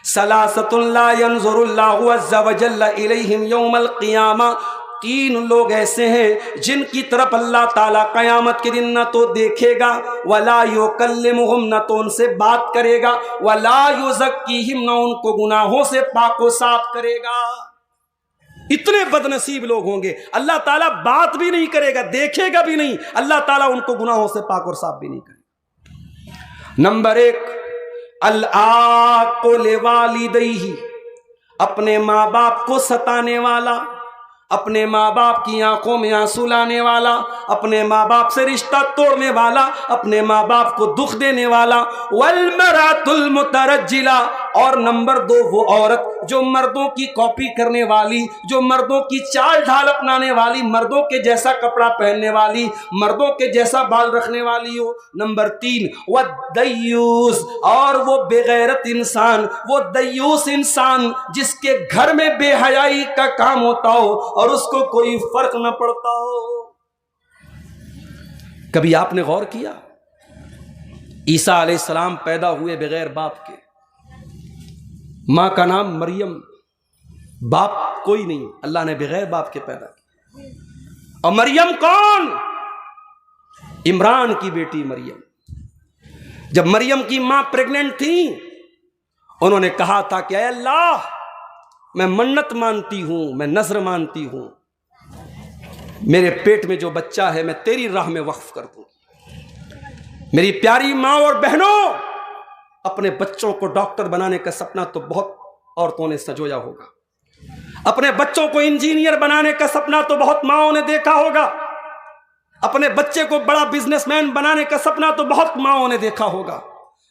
ثلاثۃ لا ينظر اللہ عز وجل الیہم یوم القیامہ، 3 لوگ ایسے ہیں جن کی طرف اللہ تعالیٰ قیامت کے دن نہ تو دیکھے گا، ولا یکلمہم، نہ تو ان سے بات کرے گا، ولا یزکیہم، نہ ان کو گناہوں سے پاک و صاف کرے گا۔ اتنے بد نصیب لوگ ہوں گے، اللہ تعالیٰ بات بھی نہیں کرے گا، دیکھے گا بھی نہیں، اللہ تعالیٰ ان کو گناہوں سے پاک اور صاف بھی نہیں کرے گا۔ نمبر 1، العاق لوالدیہ، اپنے ماں باپ کو ستانے والا، اپنے ماں باپ کی آنکھوں میں آنسو لانے والا، اپنے ماں باپ سے رشتہ توڑنے والا، اپنے ماں باپ کو دکھ دینے والا۔ والمرأۃ المترجلہ، اور نمبر 2 وہ عورت جو مردوں کی کاپی کرنے والی، جو مردوں کی چال ڈھال اپنانے والی، مردوں کے جیسا کپڑا پہننے والی، مردوں کے جیسا بال رکھنے والی ہو۔ نمبر 3 والدیوس، اور وہ بے غیرت انسان، وہ دیوس انسان جس کے گھر میں بے حیائی کا کام ہوتا ہو اور اس کو کوئی فرق نہ پڑتا ہو۔ کبھی آپ نے غور کیا، عیسیٰ علیہ السلام پیدا ہوئے بغیر باپ کے، ماں کا نام مریم، باپ کوئی نہیں، اللہ نے بغیر باپ کے پیدا کیا۔ اور مریم کون؟ عمران کی بیٹی مریم۔ جب مریم کی ماں پریگننٹ تھی، انہوں نے کہا تھا کہ اے اللہ، میں منت مانتی ہوں، میں نذر مانتی ہوں، میرے پیٹ میں جو بچہ ہے میں تیری راہ میں وقف کر دوں۔ میری پیاری ماں اور بہنوں، اپنے بچوں کو ڈاکٹر بنانے کا سپنا تو بہت عورتوں نے سجویا ہوگا، اپنے بچوں کو انجینئر بنانے کا سپنا تو بہت ماؤں نے دیکھا ہوگا، اپنے بچے کو بڑا بزنس مین بنانے کا سپنا تو بہت ماؤں نے دیکھا ہوگا،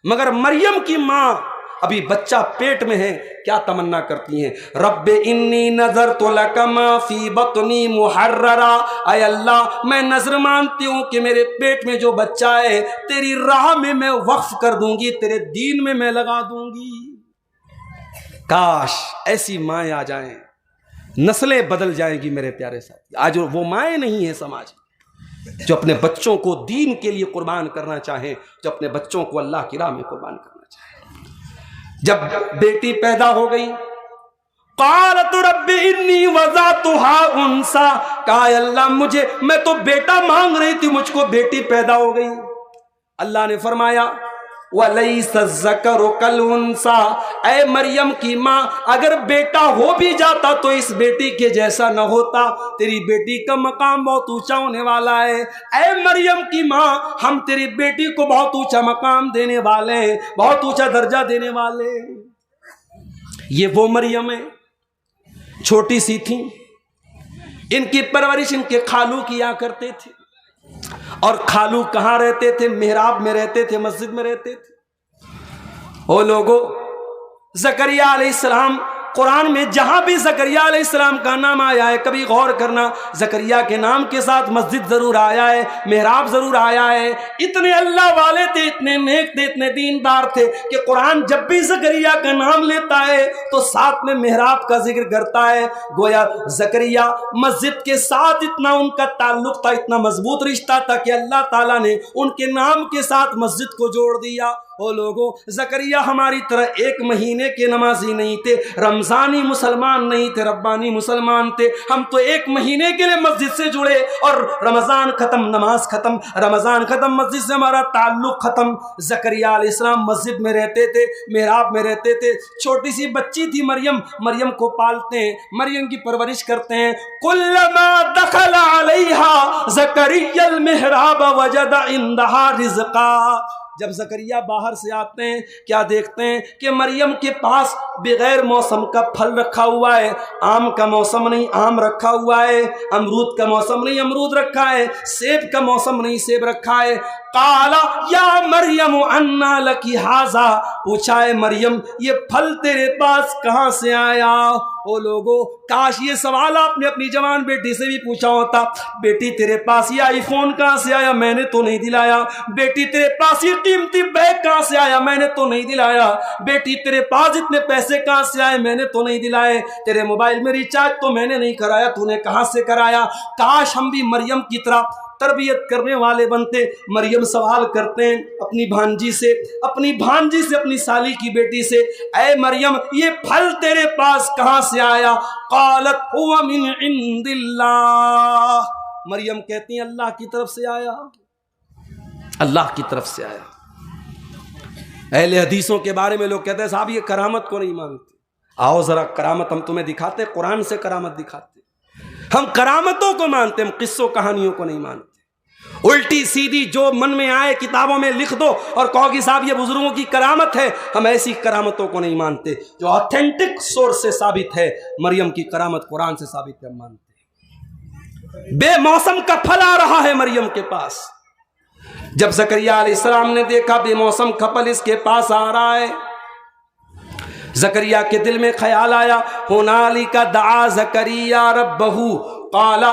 مگر مریم کی ماں ابھی بچہ پیٹ میں ہے، کیا تمنا کرتی ہیں؟ رب انی نذرت لک ما فی بطنی محررا، اے اللہ میں نذر مانتی ہوں کہ میرے پیٹ میں جو بچہ ہے تیری راہ میں وقف کر دوں گی، تیرے دین میں لگا دوں گی۔ کاش ایسی مائیں آ جائیں، نسلیں بدل جائیں گی میرے پیارے ساتھی۔ آج وہ مائیں نہیں ہیں سماج جو اپنے بچوں کو دین کے لیے قربان کرنا چاہیں، جو اپنے بچوں کو اللہ کی راہ میں قربان کرنا چاہیں۔ جب بیٹی پیدا ہو گئی، قالت رب انی وضعتها انثى، کہا اللہ میں تو بیٹا مانگ رہی تھی، مجھ کو بیٹی پیدا ہو گئی۔ اللہ نے فرمایا وَلَيْسَ الذَّكَرُ كَالْأُنثَىٰ، اے مریم کی ماں، اگر بیٹا ہو بھی جاتا تو اس بیٹی کے جیسا نہ ہوتا، تیری بیٹی کا مقام بہت اونچا ہونے والا ہے۔ اے مریم کی ماں، ہم تیری بیٹی کو بہت اونچا مقام دینے والے ہیں، بہت اونچا درجہ دینے والے ہیں۔ یہ وہ مریم ہے، چھوٹی سی تھیں، ان کی پرورش ان کے خالو کیا کرتے تھے، اور خالو کہاں رہتے تھے؟ محراب میں رہتے تھے، مسجد میں رہتے تھے۔ او لوگو، زکریا علیہ السلام، قرآن میں جہاں بھی زکریا علیہ السلام کا نام آیا ہے کبھی غور کرنا، زکریا کے نام کے ساتھ مسجد ضرور آیا ہے، محراب ضرور آیا ہے۔ اتنے اللہ والے تھے، اتنے نیک تھے، اتنے دیندار تھے کہ قرآن جب بھی زکریا کا نام لیتا ہے تو ساتھ میں محراب کا ذکر کرتا ہے۔ گویا زکریا مسجد کے ساتھ اتنا ان کا تعلق تھا، اتنا مضبوط رشتہ تھا کہ اللہ تعالیٰ نے ان کے نام کے ساتھ مسجد کو جوڑ دیا۔ او لوگو، زکریا ہماری طرح 1 مہینے کے نمازی نہیں تھے، رمضانی مسلمان نہیں تھے، ربانی مسلمان تھے۔ ہم تو 1 مہینے کے لیے مسجد سے جڑے اور رمضان ختم، نماز ختم، رمضان ختم، مسجد سے ہمارا تعلق ختم۔ زکریا علیہ السلام مسجد میں رہتے تھے، محراب میں رہتے تھے۔ چھوٹی سی بچی تھی مریم، مریم کو پالتے ہیں، مریم کی پرورش کرتے ہیں۔ کلما دخل علیہا زکریا المحراب وجد عندہا رزقا، جب زکریا باہر سے آتے ہیں کیا دیکھتے ہیں کہ مریم کے پاس بغیر موسم کا پھل رکھا ہوا ہے۔ آم کا موسم نہیں، آم رکھا ہوا ہے، امرود کا موسم نہیں، امرود رکھا ہے، سیب کا موسم نہیں، سیب رکھا ہے۔ قال یا مریم انا لکی ھذا، پوچھا ہے مریم یہ پھل تیرے پاس کہاں سے آیا؟ او لوگو، کاش یہ سوال آپ نے اپنی جوان بیٹی سے بھی پوچھا ہوتا، بیٹی تیرے پاس یہ آئی فون کہاں سے آیا؟ میں نے تو نہیں دلایا۔ بیٹی تیرے پاس یہ قیمتی بیگ کہاں سے آیا؟ میں نے تو نہیں دلایا۔ بیٹی تیرے پاس اتنے پیسے کہاں سے آئے؟ میں نے تو نہیں دلائے۔ تیرے موبائل میں ریچارج تو میں نے نہیں کرایا، تو نے کہاں سے کرایا؟ کاش ہم بھی مریم کی طرح تربیت کرنے والے بنتے. مریم سوال کرتے ہیں اپنی بھانجی سے, اپنی سالی کی بیٹی سے, اے مریم یہ پھل تیرے پاس کہاں سے آیا؟ قالت هو من عند اللہ. مریم کہتی ہیں اللہ کی طرف سے آیا, اللہ کی طرف سے آیا. اہل حدیثوں کے بارے میں لوگ کہتے ہیں صاحب یہ کرامت کو نہیں مانتے. آؤ ذرا کرامت ہم تمہیں دکھاتے, قرآن سے کرامت دکھاتے. ہم کرامتوں کو مانتے, ہم قصوں کہانیوں کو نہیں مانتے. الٹی سیدھی جو من میں آئے کتابوں میں لکھ دو اور کہو کہ صاحب یہ بزرگوں کی کرامت ہے, ہم ایسی کرامتوں کو نہیں مانتے. جو آتھینٹک سورس سے ثابت ہے, مریم کی کرامت قرآن سے ثابت ہے, ہم مانتے ہیں. بے موسم کا پھل آ رہا ہے مریم کے پاس. جب زکریا علیہ السلام نے دیکھا بے موسم کا پھل اس کے پاس آ رہا ہے, زکریا کے دل میں خیال آیا, ہنالک دعا زکریا ربہ قال.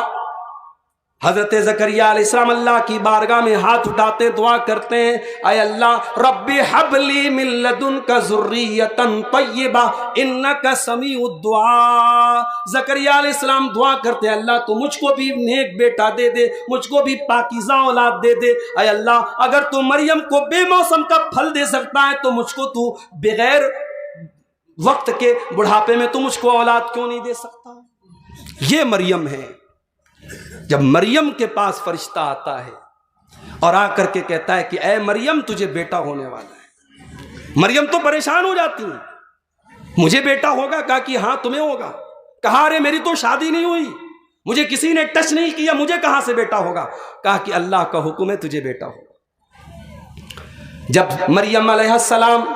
حضرت زکریا علیہ السلام اللہ کی بارگاہ میں ہاتھ اٹھاتے دعا کرتے ہیں, اے اللہ رب ہب لی من لدنک ذریۃ طیبہ انک سمیع الدعاء. زکریا علیہ السلام دعا کرتے ہیں اللہ تو مجھ کو بھی نیک بیٹا دے دے, مجھ کو بھی پاکیزہ اولاد دے دے. اے اللہ اگر تو مریم کو بے موسم کا پھل دے سکتا ہے تو مجھ کو تو بغیر وقت کے بڑھاپے میں تو مجھ کو اولاد کیوں نہیں دے سکتا؟ یہ مریم ہے. جب مریم کے پاس فرشتہ آتا ہے اور آ کر کے کہتا ہے کہ اے مریم تجھے بیٹا ہونے والا ہے, مریم تو پریشان ہو جاتی ہیں, مجھے بیٹا ہوگا؟ کہا کہ ہاں تمہیں ہوگا. کہا ارے میری تو شادی نہیں ہوئی, مجھے کسی نے ٹچ نہیں کیا, مجھے کہاں سے بیٹا ہوگا؟ کہا کہ اللہ کا حکم ہے تجھے بیٹا ہوگا. جب مریم علیہ السلام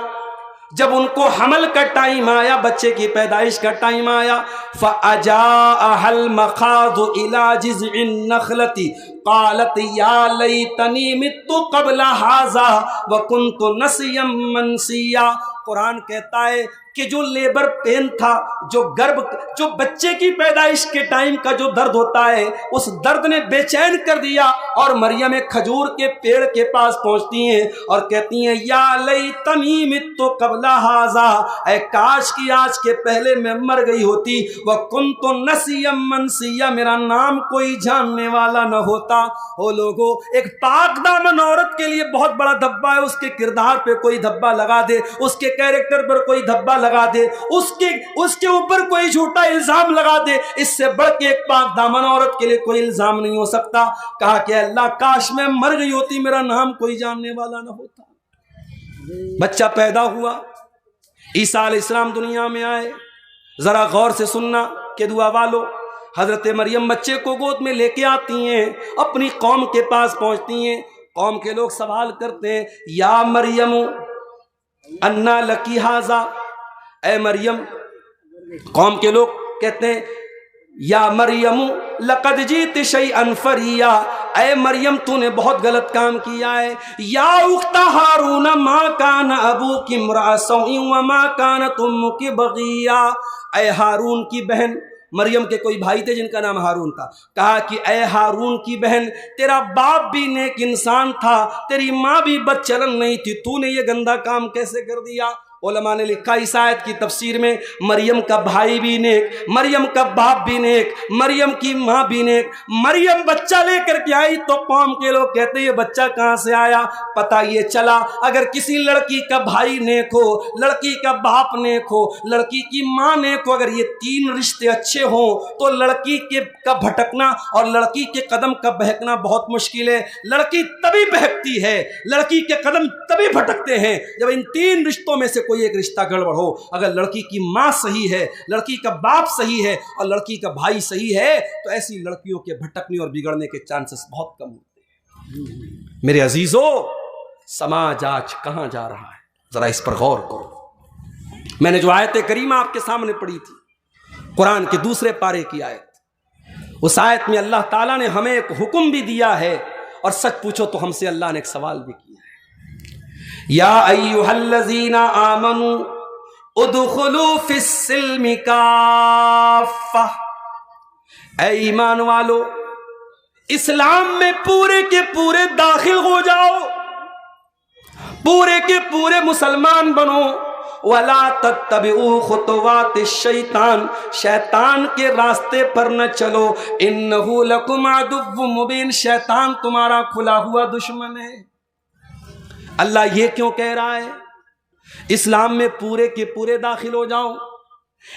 جب ان کو حمل کا ٹائم آیا, بچے کی پیدائش کا ٹائم آیا, فَأَجَاءَهَا الْمَخَاضُ إِلَى جِذْعِ النَّخْلَةِ قَالَتْ يَا لَيْتَنِي مِتُّ قَبْلَ هَذَا وَكُنْتُ نَسِيًّا مَنْسِيًّا. قرآن کہتا ہے کہ جو لیبر پین تھا, جو بچے کی پیدائش کے ٹائم کا جو درد ہوتا ہے, اس درد نے بے چین کر دیا. اور مریم ایک کھجور کے پیڑ کے پاس پہنچتی ہیں اور کہتی ہیں یا لیتنی مت قبل ھذا, اے کاش کی آج کے پہلے میں مر گئی ہوتی. وکنت نسیا منسیا, میرا نام کوئی جاننے والا نہ ہوتا. او لوگو, ایک پاک دامن عورت کے لیے بہت بڑا دھبا ہے, اس کے کردار پہ کوئی دھبا لگا دے, اس کے کیریکٹر پر کوئی دھبا لگا دے, اس کے اوپر کوئی جھوٹا الزام لگا دے, اس سے بڑھ کے ایک پاک دامن عورت کے لیے کوئی الزام نہیں ہو سکتا. کہا کہ اللہ کاش میں مر گئی ہوتی, میرا نام کوئی جاننے والا نہ ہوتا. بچہ پیدا ہوا, عیسیٰ علیہ السلام دنیا میں آئے. ذرا غور سے سننا کہ دعا والو, حضرت مریم بچے کو گود میں لے کے آتی ہیں, اپنی قوم کے پاس پہنچتی ہیں. قوم کے لوگ سوال کرتے ہیں یا مریم انا لکی ھذا, اے مریم. قوم کے لوگ کہتے ہیں یا مریم لقد جیت شیئا فریا, اے مریم تو نے بہت غلط کام کیا ہے. یا اخت ہارون ما کان ابوک امرأ سوء وما کانت امک بغیا, اے ہارون کی بہن. مریم کے کوئی بھائی تھے جن کا نام ہارون تھا. کہا کہ اے ہارون کی بہن, تیرا باپ بھی نیک انسان تھا, تیری ماں بھی بد چلن نہیں تھی, تو نے یہ گندا کام کیسے کر دیا؟ علماء نے لکھا اس آیت کی تفسیر میں, مریم کا بھائی بھی نیک, مریم کا باپ بھی نیک, مریم کی ماں بھی نیک. مریم بچہ لے کر کے آئی تو قوم کے لوگ کہتے ہیں یہ بچہ کہاں سے آیا؟ پتہ یہ چلا اگر کسی لڑکی کا بھائی نیک ہو, لڑکی کا باپ نیک ہو, لڑکی کی ماں نیک ہو, اگر یہ تین رشتے اچھے ہوں تو لڑکی کا بھٹکنا اور لڑکی کے قدم کا بہکنا بہت مشکل ہے. لڑکی تبھی بہکتی ہے, لڑکی کے قدم تبھی بھٹکتے ہیں جب ان تین رشتوں میں سے کوئی ایک رشتہ گڑبڑ ہو. اگر لڑکی کی ماں صحیح ہے, لڑکی کا باپ صحیح ہے اور لڑکی کا بھائی صحیح ہے تو ایسی لڑکیوں کے بھٹکنے اور بگڑنے کے چانسز بہت کم ہوتے ہیں. میرے عزیزو, سماج آج کہاں جا رہا ہے, ذرا اس پر غور کرو. میں نے جو آیت کریمہ آپ کے سامنے پڑھی تھی, قرآن کے دوسرے پارے کی آیت, اس آیت میں اللہ تعالیٰ نے ہمیں ایک حکم بھی دیا ہے اور سچ پوچھو تو ہم سے اللہ نے ایک سوال بھی کیا ہے. یا ایھا الذین آمنوا ادخلوا فی السلم کافہ, اے ایمان والو اسلام میں پورے کے پورے داخل ہو جاؤ, پورے کے پورے مسلمان بنو. ولا تتبعوا خطوات الشیطان، شیطان کے راستے پر نہ چلو، انہ لکم عدو مبین، شیطان تمہارا کھلا ہوا دشمن ہے۔ اللہ یہ کیوں کہہ رہا ہے اسلام میں پورے کے پورے داخل ہو جاؤ؟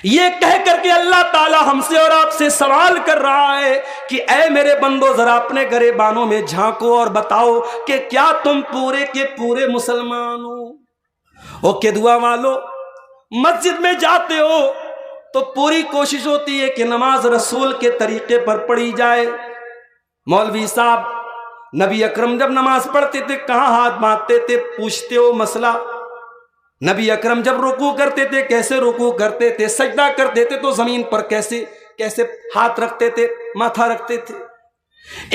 یہ کہہ کر کے اللہ تعالی ہم سے اور آپ سے سوال کر رہا ہے کہ اے میرے بندو ذرا اپنے گریبانوں میں جھانکو اور بتاؤ کہ کیا تم پورے کے پورے مسلمان ہو؟ او کہ دعا والو، مسجد میں جاتے ہو تو پوری کوشش ہوتی ہے کہ نماز رسول کے طریقے پر پڑھی جائے۔ مولوی صاحب نبی اکرم جب نماز پڑھتے تھے کہاں ہاتھ باندھتے تھے؟ پوچھتے ہو مسئلہ؟ نبی اکرم جب رکوع کرتے تھے کیسے رکوع کرتے تھے؟ سجدہ کرتے تھے تو زمین پر کیسے ہاتھ رکھتے تھے، ماتھا رکھتے تھے؟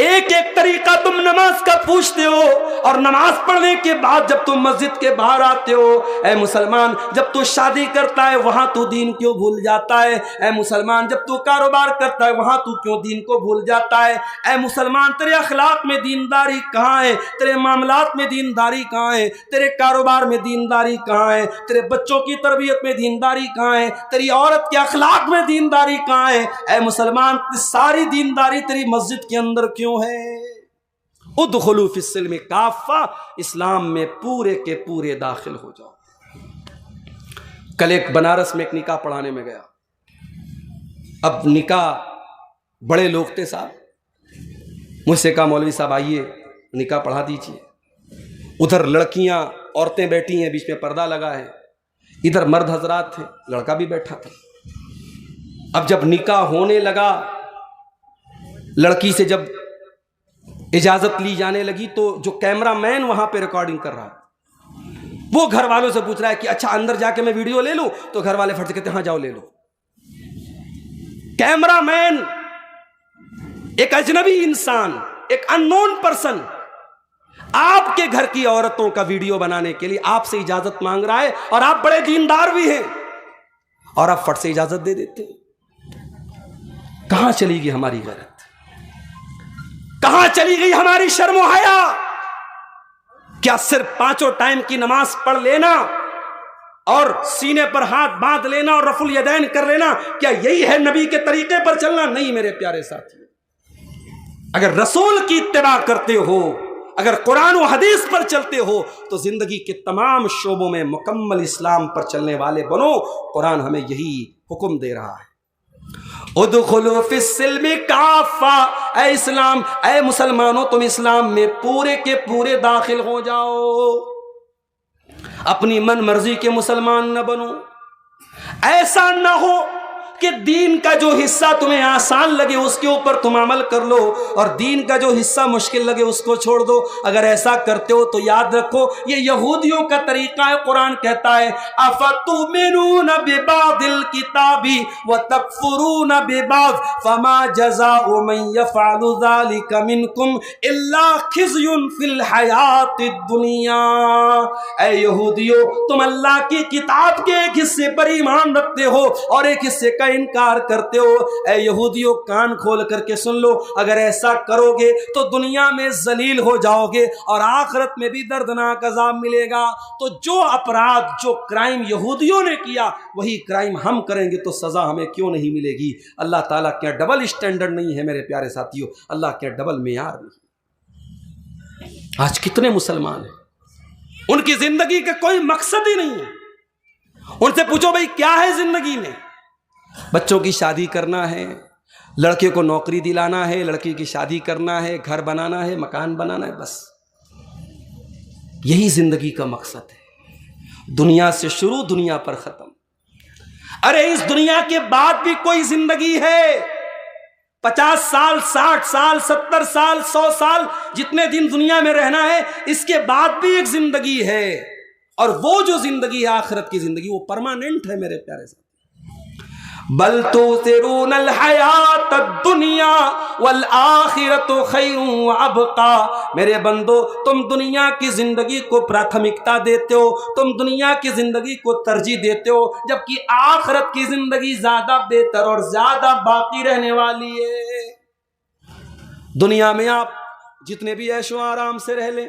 ایک ایک طریقہ تم نماز کا پوچھتے ہو، اور نماز پڑھنے کے بعد جب تم مسجد کے باہر آتے ہو، اے مسلمان جب تو شادی کرتا ہے وہاں تو دین کیوں بھول جاتا ہے؟ اے مسلمان جب تو کاروبار کرتا ہے وہاں تو کیوں دین کو بھول جاتا ہے؟ اے مسلمان تیرے اخلاق میں دینداری کہاں ہے؟ تیرے معاملات میں دینداری کہاں ہے؟ تیرے کاروبار میں دینداری کہاں ہے؟ تیرے بچوں کی تربیت میں دینداری کہاں ہے؟ تیری عورت کے اخلاق میں دینداری کہاں ہے؟ اے مسلمان ساری دینداری تیری مسجد کے اندر کیوں ہے؟ ادخلوا فی السلم کافہ، اسلام میں پورے کے پورے داخل ہو جاؤ۔ کل ایک بنارس میں ایک نکاح پڑھانے میں گیا۔ اب نکاح بڑے لوگ تھے صاحب، مجھ سے کہا مولوی صاحب آئیے نکاح پڑھا دیجیے۔ ادھر لڑکیاں عورتیں بیٹھی ہیں، بیچ میں پردہ لگا ہے، ادھر مرد حضرات تھے، لڑکا بھی بیٹھا تھا۔ اب جب نکاح ہونے لگا، لڑکی سے جب اجازت لی جانے لگی تو جو کیمرہ مین وہاں پہ ریکارڈنگ کر رہا وہ گھر والوں سے پوچھ رہا ہے کہ اچھا اندر جا کے میں ویڈیو لے لوں؟ تو گھر والے فٹ سے کہتے ہیں ہاں جاؤ لے لو۔ کیمرہ مین ایک اجنبی انسان، ایک ان نون پرسن آپ کے گھر کی عورتوں کا ویڈیو بنانے کے لیے آپ سے اجازت مانگ رہا ہے، اور آپ بڑے دیندار بھی ہیں اور آپ فٹ سے اجازت دے دیتے ہیں۔ کہاں چلی گئی ہماری غیرت؟ کہاں چلی گئی ہماری شرم و حیا؟ کیا صرف پانچوں ٹائم کی نماز پڑھ لینا اور سینے پر ہاتھ باندھ لینا اور رفع الیدین کر لینا، کیا یہی ہے نبی کے طریقے پر چلنا؟ نہیں میرے پیارے ساتھی، اگر رسول کی اتباع کرتے ہو، اگر قرآن و حدیث پر چلتے ہو تو زندگی کے تمام شعبوں میں مکمل اسلام پر چلنے والے بنو۔ قرآن ہمیں یہی حکم دے رہا ہے، ادخلوا فی السلم کافہ، اے اسلام، اے مسلمانوں تم اسلام میں پورے کے پورے داخل ہو جاؤ، اپنی من مرضی کے مسلمان نہ بنو۔ ایسا نہ ہو کہ دین کا جو حصہ تمہیں آسان لگے اس کے اوپر تم عمل کر لو، اور دین کا جو حصہ مشکل لگے اس کو چھوڑ دو۔ اگر ایسا کرتے ہو تو یاد رکھو یہ یہودیوں کا طریقہ ہے۔ قرآن کہتا ہے افتؤمنون ببعض الکتاب وتکفرون ببعض فما جزاء من یفعل ذلك منکم الا خزی فی الحیاۃ الدنیا۔ اے یہودیو، تم اللہ کی کتاب کے ایک حصے پر ایمان رکھتے ہو اور ایک حصے کا انکار کرتے ہو۔ اے یہودیوں کان کھول کر کے سن لو، اگر ایسا کرو گے تو دنیا میں ذلیل ہو جاؤ گے اور آخرت میں بھی دردناک عذاب ملے گا۔ تو جو اپرادھ، جو کرائم یہودیوں نے کیا وہی کرائم ہم کریں گے تو سزا ہمیں کیوں نہیں ملے گی؟ اللہ تعالیٰ کیا ڈبل اسٹینڈرڈ نہیں ہے میرے پیارے ساتھیوں؟ اللہ کیا ڈبل معیار نہیں؟ آج کتنے مسلمان ہیں ان کی زندگی کا کوئی مقصد ہی نہیں ہے۔ ان سے پوچھو بھائی کیا ہے زندگی میں؟ بچوں کی شادی کرنا ہے، لڑکے کو نوکری دلانا ہے، لڑکی کی شادی کرنا ہے، گھر بنانا ہے، مکان بنانا ہے، بس یہی زندگی کا مقصد ہے۔ دنیا سے شروع، دنیا پر ختم۔ ارے اس دنیا کے بعد بھی کوئی زندگی ہے؟ 50 سال، 60 سال، 70 سال، 100 سال، جتنے دن دنیا میں رہنا ہے اس کے بعد بھی ایک زندگی ہے، اور وہ جو زندگی ہے آخرت کی زندگی وہ پرماننٹ ہے میرے پیارے سے۔ بل تؤثرون الحیات الدنیا والآخرۃ خیر وابقی۔ میرے بندو تم دنیا کی زندگی کو پراتھمکتا دیتے ہو، تم دنیا کی زندگی کو ترجیح دیتے ہو، جبکہ آخرت کی زندگی زیادہ بہتر اور زیادہ باقی رہنے والی ہے۔ دنیا میں آپ جتنے بھی عیش و آرام سے رہ لیں،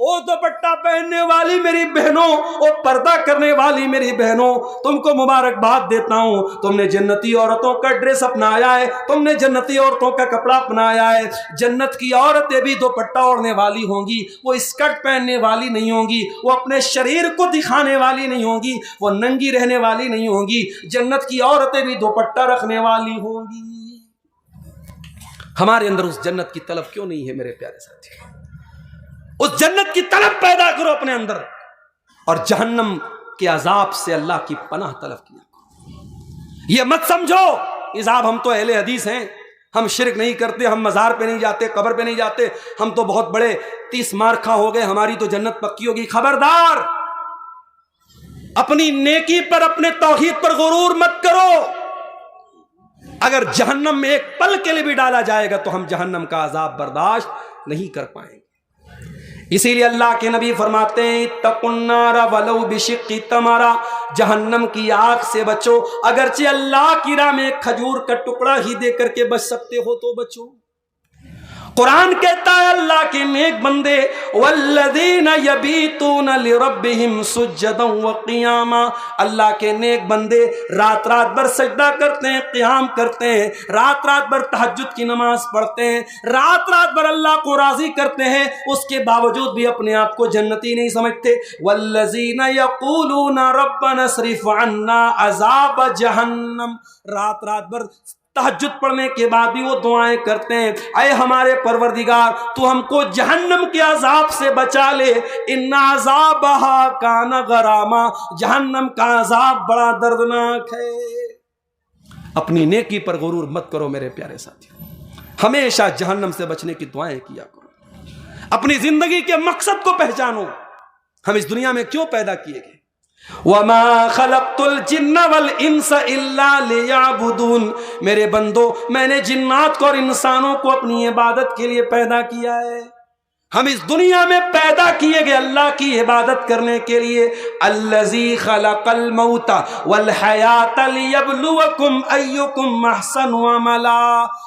او دوپٹہ پہننے والی میری بہنوں، او پردہ کرنے والی میری بہنوں، تم کو مبارکباد دیتا ہوں، تم نے جنتی عورتوں کا ڈریس اپنایا ہے، تم نے جنتی عورتوں کا کپڑا اپنایا ہے۔ جنت کی عورتیں بھی دوپٹہ اوڑھنے والی ہوں گی، وہ اسکرٹ پہننے والی نہیں ہوں گی، وہ اپنے شریر کو دکھانے والی نہیں ہوں گی، وہ ننگی رہنے والی نہیں ہوں گی۔ جنت کی عورتیں بھی دوپٹہ رکھنے والی ہوں گی۔ ہمارے اندر اس جنت کی طلب کیوں نہیں ہے میرے پیارے ساتھی؟ اس جنت کی طلب پیدا کرو اپنے اندر، اور جہنم کے عذاب سے اللہ کی پناہ طلب کیا کرو۔ یہ مت سمجھو کہ صاحب ہم تو اہل حدیث ہیں، ہم شرک نہیں کرتے، ہم مزار پہ نہیں جاتے، قبر پہ نہیں جاتے، ہم تو بہت بڑے 30 مارکھا ہو گئے، ہماری تو جنت پکی ہوگی۔ خبردار، اپنی نیکی پر، اپنے توحید پر غرور مت کرو۔ اگر جہنم میں ایک پل کے لیے بھی ڈالا جائے گا تو ہم جہنم کا عذاب برداشت نہیں کر پائیں گے۔ اسی لیے اللہ کے نبی فرماتے ہیں اتقوا النار ولو بشق تمرہ، جہنم کی آگ سے بچو، اگرچہ اللہ کی راہ میں ایک کھجور کا ٹکڑا ہی دے کر کے بچ سکتے ہو تو بچو۔ قرآن کہتا ہے اللہ کے نیک بندے والذین یبیتون لربہم سجدا وقیاما، اللہ کے نیک بندے رات رات بھر سجدہ کرتے ہیں، قیام کرتے ہیں، رات رات بھر تہجد کی نماز پڑھتے ہیں، رات رات بھر اللہ کو راضی کرتے ہیں، اس کے باوجود بھی اپنے آپ کو جنتی نہیں سمجھتے۔ والذین یقولون ربنا اصرف عنا عذاب جہنم، رات رات بھر تہجد پڑھنے کے بعد بھی وہ دعائیں کرتے ہیں، اے ہمارے پروردگار تو ہم کو جہنم کے عذاب سے بچا لے، ان عذابہا کان غراما، جہنم کا عذاب بڑا دردناک ہے۔ اپنی نیکی پر غرور مت کرو میرے پیارے ساتھیو، ہمیشہ جہنم سے بچنے کی دعائیں کیا کرو۔ اپنی زندگی کے مقصد کو پہچانو، ہم اس دنیا میں کیوں پیدا کیے گئے۔ وَمَا خَلَقْتُ الْجِنَّ وَالْإِنسَ إِلَّا لِيَعْبُدُونَ، میرے بندو میں نے جنات کو اور انسانوں کو اپنی عبادت کے لیے پیدا کیا ہے۔ ہم اس دنیا میں پیدا کیے گئے اللہ کی عبادت کرنے کے لیے۔ الذی خلق الموت والحیات لیبلوکم ایکم احسن عملا،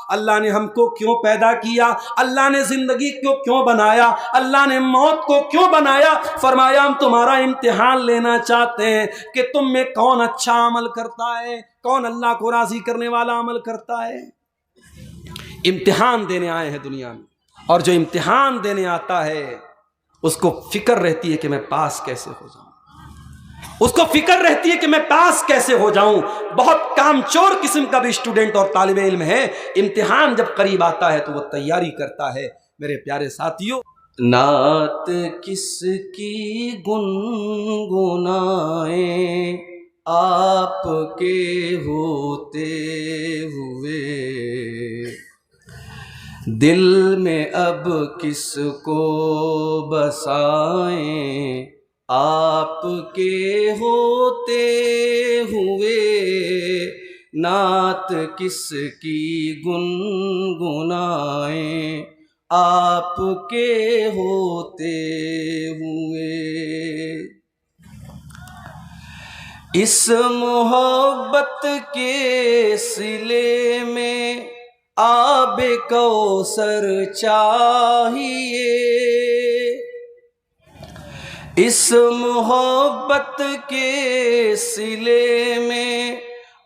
اللہ نے ہم کو کیوں پیدا کیا، اللہ نے زندگی کو کیوں بنایا، اللہ نے موت کو کیوں بنایا؟ فرمایا ہم تمہارا امتحان لینا چاہتے ہیں کہ تم میں کون اچھا عمل کرتا ہے، کون اللہ کو راضی کرنے والا عمل کرتا ہے۔ امتحان دینے آئے ہیں دنیا میں، اور جو امتحان دینے آتا ہے اس کو فکر رہتی ہے کہ میں پاس کیسے ہو جاؤں، اس کو فکر رہتی ہے کہ میں پاس کیسے ہو جاؤں۔ بہت کام چور قسم کا بھی اسٹوڈنٹ اور طالب علم ہے، امتحان جب قریب آتا ہے تو وہ تیاری کرتا ہے۔ میرے پیارے ساتھیو، نعت کس کی گنگنائیں آپ کے ہوتے ہوئے، دل میں اب کس کو بسائیں آپ کے ہوتے ہوئے، نعت کس کی گنگنائیں آپ کے ہوتے ہوئے۔ اس محبت کے صلے میں آب کوثر چاہیے، اس محبت کے صلے میں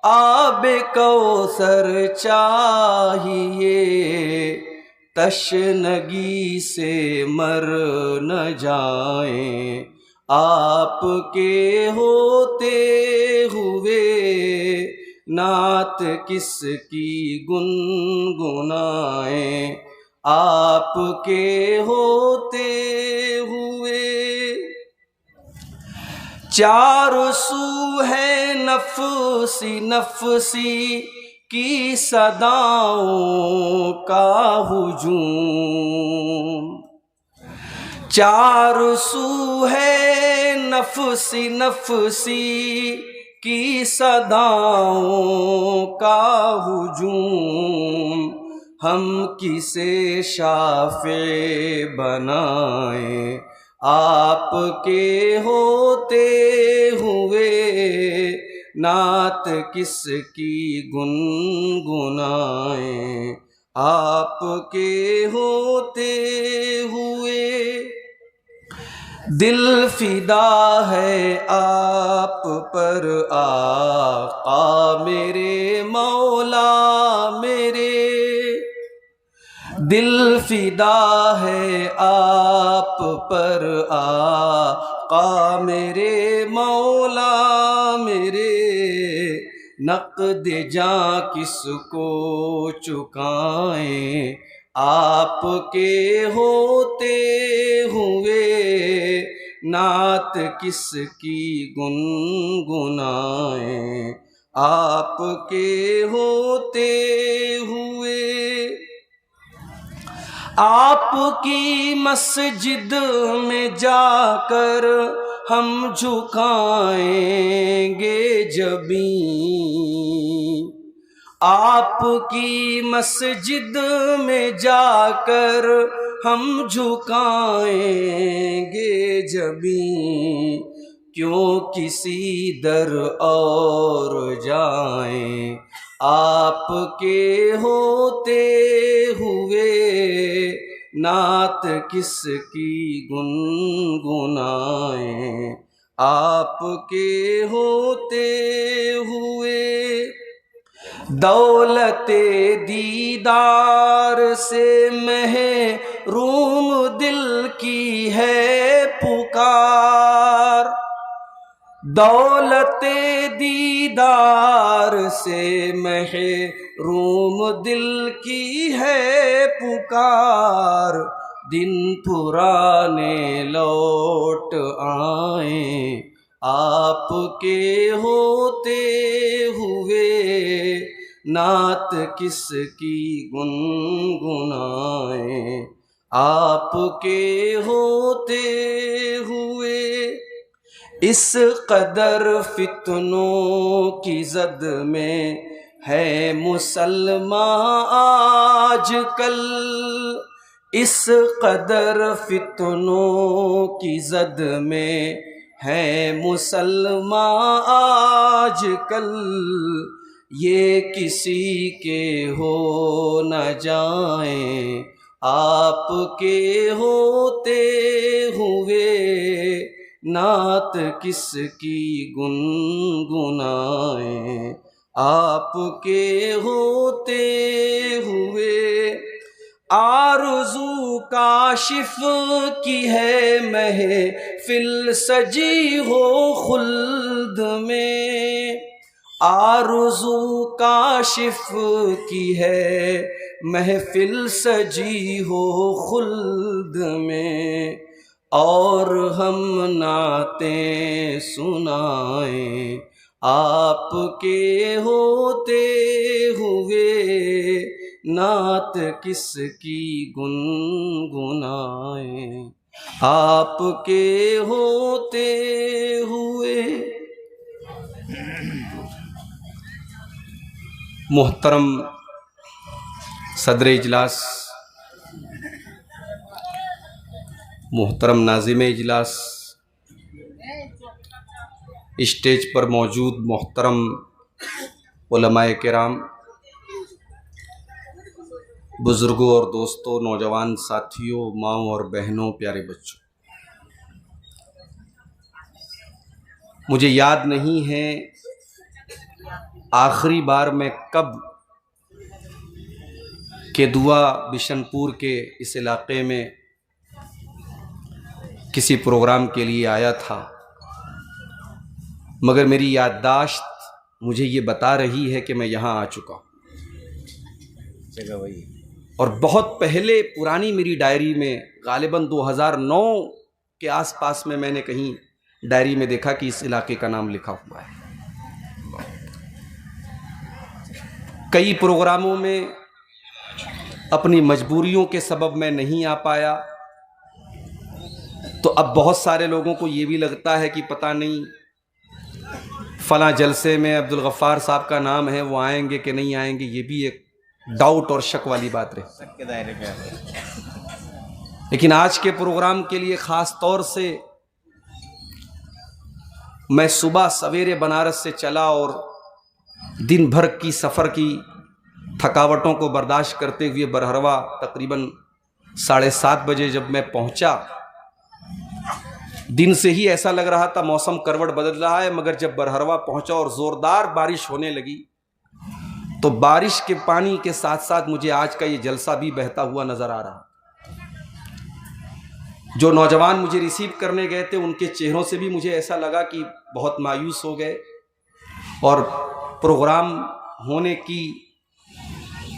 آب کوثر چاہیے، تشنگی سے مر نہ جائیں آپ کے ہوتے ہوئے، نعت کس کی گنگنائیں آپ کے ہوتے ہوئے۔ چار سو ہے نفسی نفسی کی صداؤں کا ہجوم، چار سو ہے نفسی نفسی کی صداؤں کا ہجوم، ہم کسے شافع بنائیں آپ کے ہوتے ہوئے، نعت کس کی گنگنائیں آپ کے ہوتے ہوئے۔ دل فدا ہے آپ پر آقا میرے مولا میرے، دل فدا ہے آپ پر آقا میرے مولا میرے، نقد جاں کس کو چکائیں آپ کے ہوتے ہوئے، نعت کس کی گنگنائیں آپ کے ہوتے ہوئے۔ آپ کی مسجد میں جا کر ہم جھکائیں گے جبیں، آپ کی مسجد میں جا کر ہم جھکائیں گے جبیں، کیوں کسی در اور جائیں آپ کے ہوتے ہوئے، نعت کس کی گنگنائیں آپ کے ہوتے ہوئے۔ دولت دیدار سے محروم دل کی ہے پکار، دولت دیدار سے محروم دل کی ہے پکار، دن پرانے لوٹ آئیں آپ کے ہوتے ہوئے، نعت کس کی گنگنائیں آپ کے ہوتے ہوئے۔ اس قدر فتنوں کی زد میں ہے مسلمان آج کل، اس قدر فتنوں کی زد میں ہے مسلمان آج کل، یہ کسی کے ہو نہ جائیں آپ کے ہوتے ہوئے، نعت کس کی گنگنائیں آپ کے ہوتے ہوئے۔ آرزو کاشف کی ہے محفل سجی ہو خلد میں، آرزو کاشف کی ہے محفل سجی ہو خلد میں، اور ہم نعتیں سنائیں آپ کے ہوتے ہوئے، نعت کس کی گنگنائیں آپ کے ہوتے ہوئے۔ محترم صدر اجلاس، محترم ناظم اجلاس، اسٹیج پر موجود محترم علماء کرام، بزرگوں اور دوستوں، نوجوان ساتھیوں، ماؤں اور بہنوں، پیارے بچوں، مجھے یاد نہیں ہے آخری بار میں کب کیدوا بشن پور کے اس علاقے میں کسی پروگرام کے لیے آیا تھا، مگر میری یادداشت مجھے یہ بتا رہی ہے کہ میں یہاں آ چکا ہوں۔ اور بہت پہلے پرانی میری ڈائری میں غالباً 2009 کے آس پاس میں نے کہیں ڈائری میں دیکھا کہ اس علاقے کا نام لکھا ہوا ہے۔ کئی پروگراموں میں اپنی مجبوریوں کے سبب میں نہیں آ پایا، تو اب بہت سارے لوگوں کو یہ بھی لگتا ہے کہ پتہ نہیں فلاں جلسے میں عبدالغفار صاحب کا نام ہے، وہ آئیں گے کہ نہیں آئیں گے، یہ بھی ایک ڈاؤٹ اور شک والی بات رہی۔ لیکن آج کے پروگرام کے لیے خاص طور سے میں صبح سویرے بنارس سے چلا اور دن بھر کی سفر کی تھکاوٹوں کو برداشت کرتے ہوئے برہروا تقریباً 7:30 بجے جب میں پہنچا دن سے ہی ایسا لگ رہا تھا موسم کروٹ بدل رہا ہے، مگر جب برہروا پہنچا اور زوردار بارش ہونے لگی تو بارش کے پانی کے ساتھ ساتھ مجھے آج کا یہ جلسہ بھی بہتا ہوا نظر آ رہا۔ جو نوجوان مجھے ریسیو کرنے گئے تھے ان کے چہروں سے بھی مجھے ایسا لگا کہ بہت مایوس ہو گئے اور پروگرام ہونے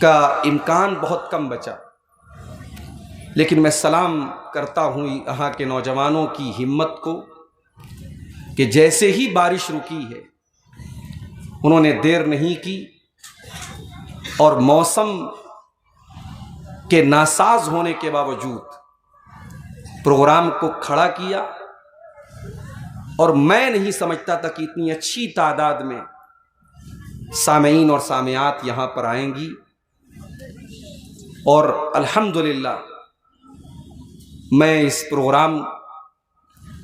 کا امکان بہت کم بچا۔ لیکن میں سلام کرتا ہوں یہاں کے نوجوانوں کی ہمت کو کہ جیسے ہی بارش رکی ہے انہوں نے دیر نہیں کی اور موسم کے ناساز ہونے کے باوجود پروگرام کو کھڑا کیا، اور میں نہیں سمجھتا تھا کہ اتنی اچھی تعداد میں سامعین اور سامعات یہاں پر آئیں گی، اور الحمدللہ میں اس پروگرام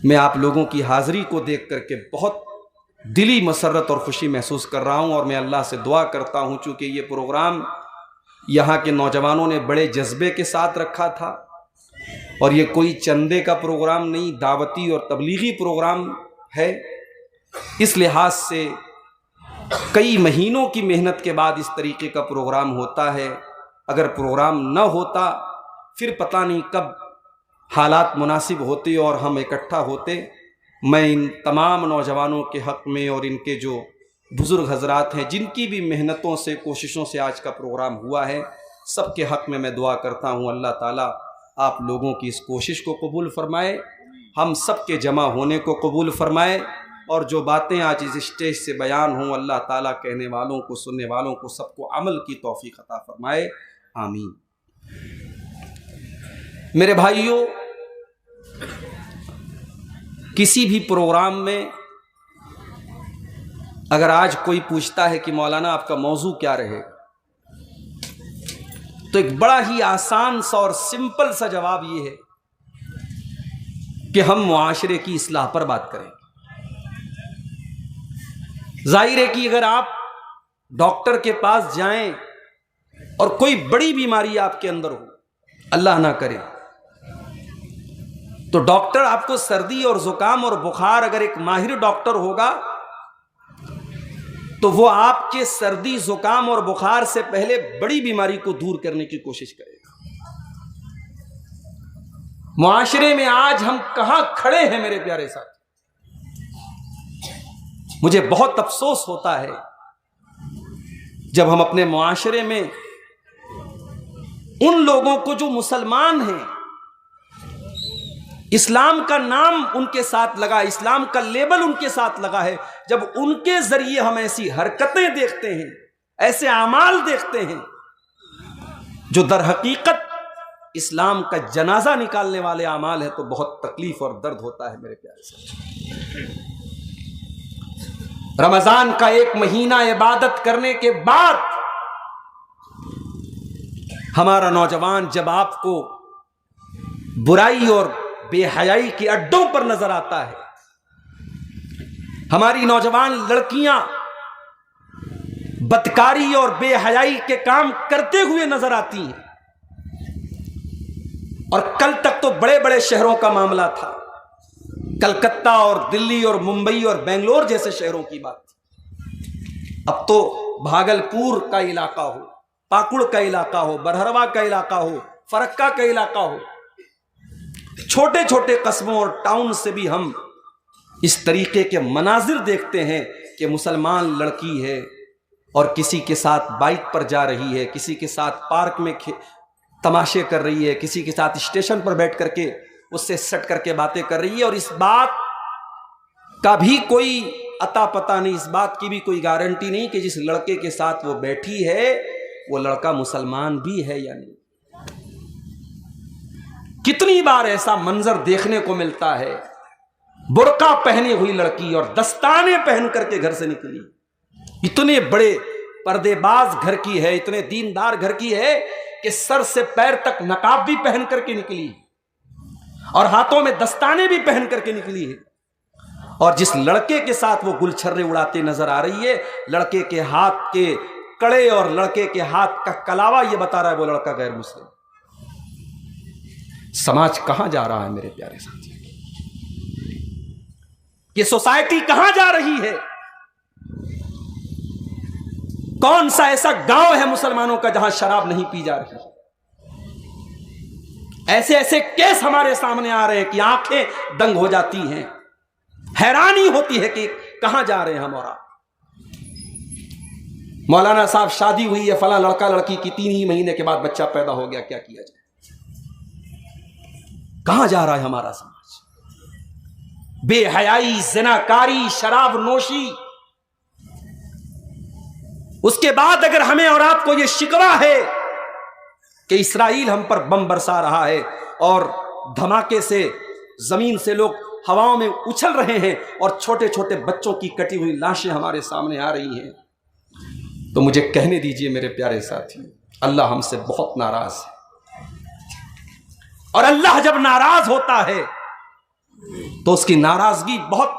میں آپ لوگوں کی حاضری کو دیکھ کر کے بہت دلی مسرت اور خوشی محسوس کر رہا ہوں، اور میں اللہ سے دعا کرتا ہوں چونکہ یہ پروگرام یہاں کے نوجوانوں نے بڑے جذبے کے ساتھ رکھا تھا، اور یہ کوئی چندے کا پروگرام نہیں، دعوتی اور تبلیغی پروگرام ہے۔ اس لحاظ سے کئی مہینوں کی محنت کے بعد اس طریقے کا پروگرام ہوتا ہے۔ اگر پروگرام نہ ہوتا پھر پتہ نہیں کب حالات مناسب ہوتے اور ہم اکٹھا ہوتے۔ میں ان تمام نوجوانوں کے حق میں اور ان کے جو بزرگ حضرات ہیں جن کی بھی محنتوں سے کوششوں سے آج کا پروگرام ہوا ہے، سب کے حق میں دعا کرتا ہوں اللہ تعالیٰ آپ لوگوں کی اس کوشش کو قبول فرمائے، ہم سب کے جمع ہونے کو قبول فرمائے، اور جو باتیں آج اس اسٹیج سے بیان ہوں اللہ تعالیٰ کہنے والوں کو سننے والوں کو سب کو عمل کی توفیق عطا فرمائے، آمین۔ میرے بھائیوں، کسی بھی پروگرام میں اگر آج کوئی پوچھتا ہے کہ مولانا آپ کا موضوع کیا رہے، تو ایک بڑا ہی آسان سا اور سمپل سا جواب یہ ہے کہ ہم معاشرے کی اصلاح پر بات کریں۔ ظاہر ہے کہ اگر آپ ڈاکٹر کے پاس جائیں اور کوئی بڑی بیماری آپ کے اندر ہو، اللہ نہ کرے، تو ڈاکٹر آپ کو سردی اور زکام اور بخار، اگر ایک ماہر ڈاکٹر ہوگا تو وہ آپ کے سردی زکام اور بخار سے پہلے بڑی بیماری کو دور کرنے کی کوشش کرے گا۔ معاشرے میں آج ہم کہاں کھڑے ہیں میرے پیارے ساتھ؟ مجھے بہت افسوس ہوتا ہے جب ہم اپنے معاشرے میں ان لوگوں کو جو مسلمان ہیں، اسلام کا نام ان کے ساتھ لگا، اسلام کا لیبل ان کے ساتھ لگا ہے، جب ان کے ذریعے ہم ایسی حرکتیں دیکھتے ہیں، ایسے اعمال دیکھتے ہیں جو در حقیقت اسلام کا جنازہ نکالنے والے اعمال ہے، تو بہت تکلیف اور درد ہوتا ہے میرے پیارے ساتھ۔ رمضان کا ایک مہینہ عبادت کرنے کے بعد ہمارا نوجوان جب آپ کو برائی اور بے حیائی کے اڈوں پر نظر آتا ہے، ہماری نوجوان لڑکیاں بدکاری اور بے حیائی کے کام کرتے ہوئے نظر آتی ہیں، اور کل تک تو بڑے بڑے شہروں کا معاملہ تھا، کلکتہ اور دلی اور ممبئی اور بنگلور جیسے شہروں کی بات تھی، اب تو بھاگلپور کا علاقہ ہو، پاکڑ کا علاقہ ہو، برہروا کا علاقہ ہو، فرکا کا علاقہ ہو، چھوٹے چھوٹے قصبوں اور ٹاؤن سے بھی ہم اس طریقے کے مناظر دیکھتے ہیں کہ مسلمان لڑکی ہے اور کسی کے ساتھ بائک پر جا رہی ہے، کسی کے ساتھ پارک میں تماشے کر رہی ہے، کسی کے ساتھ اسٹیشن پر بیٹھ کر کے اس سے سٹ کر کے باتیں کر رہی ہے، اور اس بات کا بھی کوئی عطا پتہ نہیں، اس بات کی بھی کوئی گارنٹی نہیں کہ جس لڑکے کے ساتھ وہ بیٹھی ہے وہ لڑکا مسلمان بھی ہے یا نہیں۔ کتنی بار ایسا منظر دیکھنے کو ملتا ہے، برقع پہنی ہوئی لڑکی اور دستانے پہن کر کے گھر سے نکلی، اتنے بڑے پردے باز گھر کی ہے، اتنے دیندار گھر کی ہے کہ سر سے پیر تک نقاب بھی پہن کر کے نکلی اور ہاتھوں میں دستانے بھی پہن کر کے نکلی ہے، اور جس لڑکے کے ساتھ وہ گل چھرے اڑاتے نظر آ رہی ہے، لڑکے کے ہاتھ کے کڑے اور لڑکے کے ہاتھ کا کلاوا یہ بتا رہا ہے وہ لڑکا غیر مسلم۔ سماج کہاں جا رہا ہے میرے پیارے ساتھی؟ کہ سوسائٹی کہاں جا رہی ہے؟ کون سا ایسا گاؤں ہے مسلمانوں کا جہاں شراب نہیں پی جا رہی؟ ایسے ایسے کیس ہمارے سامنے آ رہے ہیں کہ آنکھیں دنگ ہو جاتی ہیں، حیرانی ہوتی ہے کہ کہاں جا رہے ہیں ہم اور آپ۔ مولانا صاحب شادی ہوئی ہے فلاں لڑکا لڑکی کی، 3 ہی مہینے کے بعد بچہ پیدا ہو گیا، کیا کیا جائے؟ کہاں جا رہا ہے ہمارا سماج؟ بے حیائی، زناکاری، شراب نوشی۔ اس کے بعد اگر ہمیں اور آپ کو یہ شکوہ ہے کہ اسرائیل ہم پر بم برسا رہا ہے اور دھماکے سے زمین سے لوگ ہواؤں میں اچھل رہے ہیں اور چھوٹے چھوٹے بچوں کی کٹی ہوئی لاشیں ہمارے سامنے آ رہی ہیں، تو مجھے کہنے دیجئے میرے پیارے ساتھی، اللہ ہم سے بہت ناراض ہے، اور اللہ جب ناراض ہوتا ہے تو اس کی ناراضگی بہت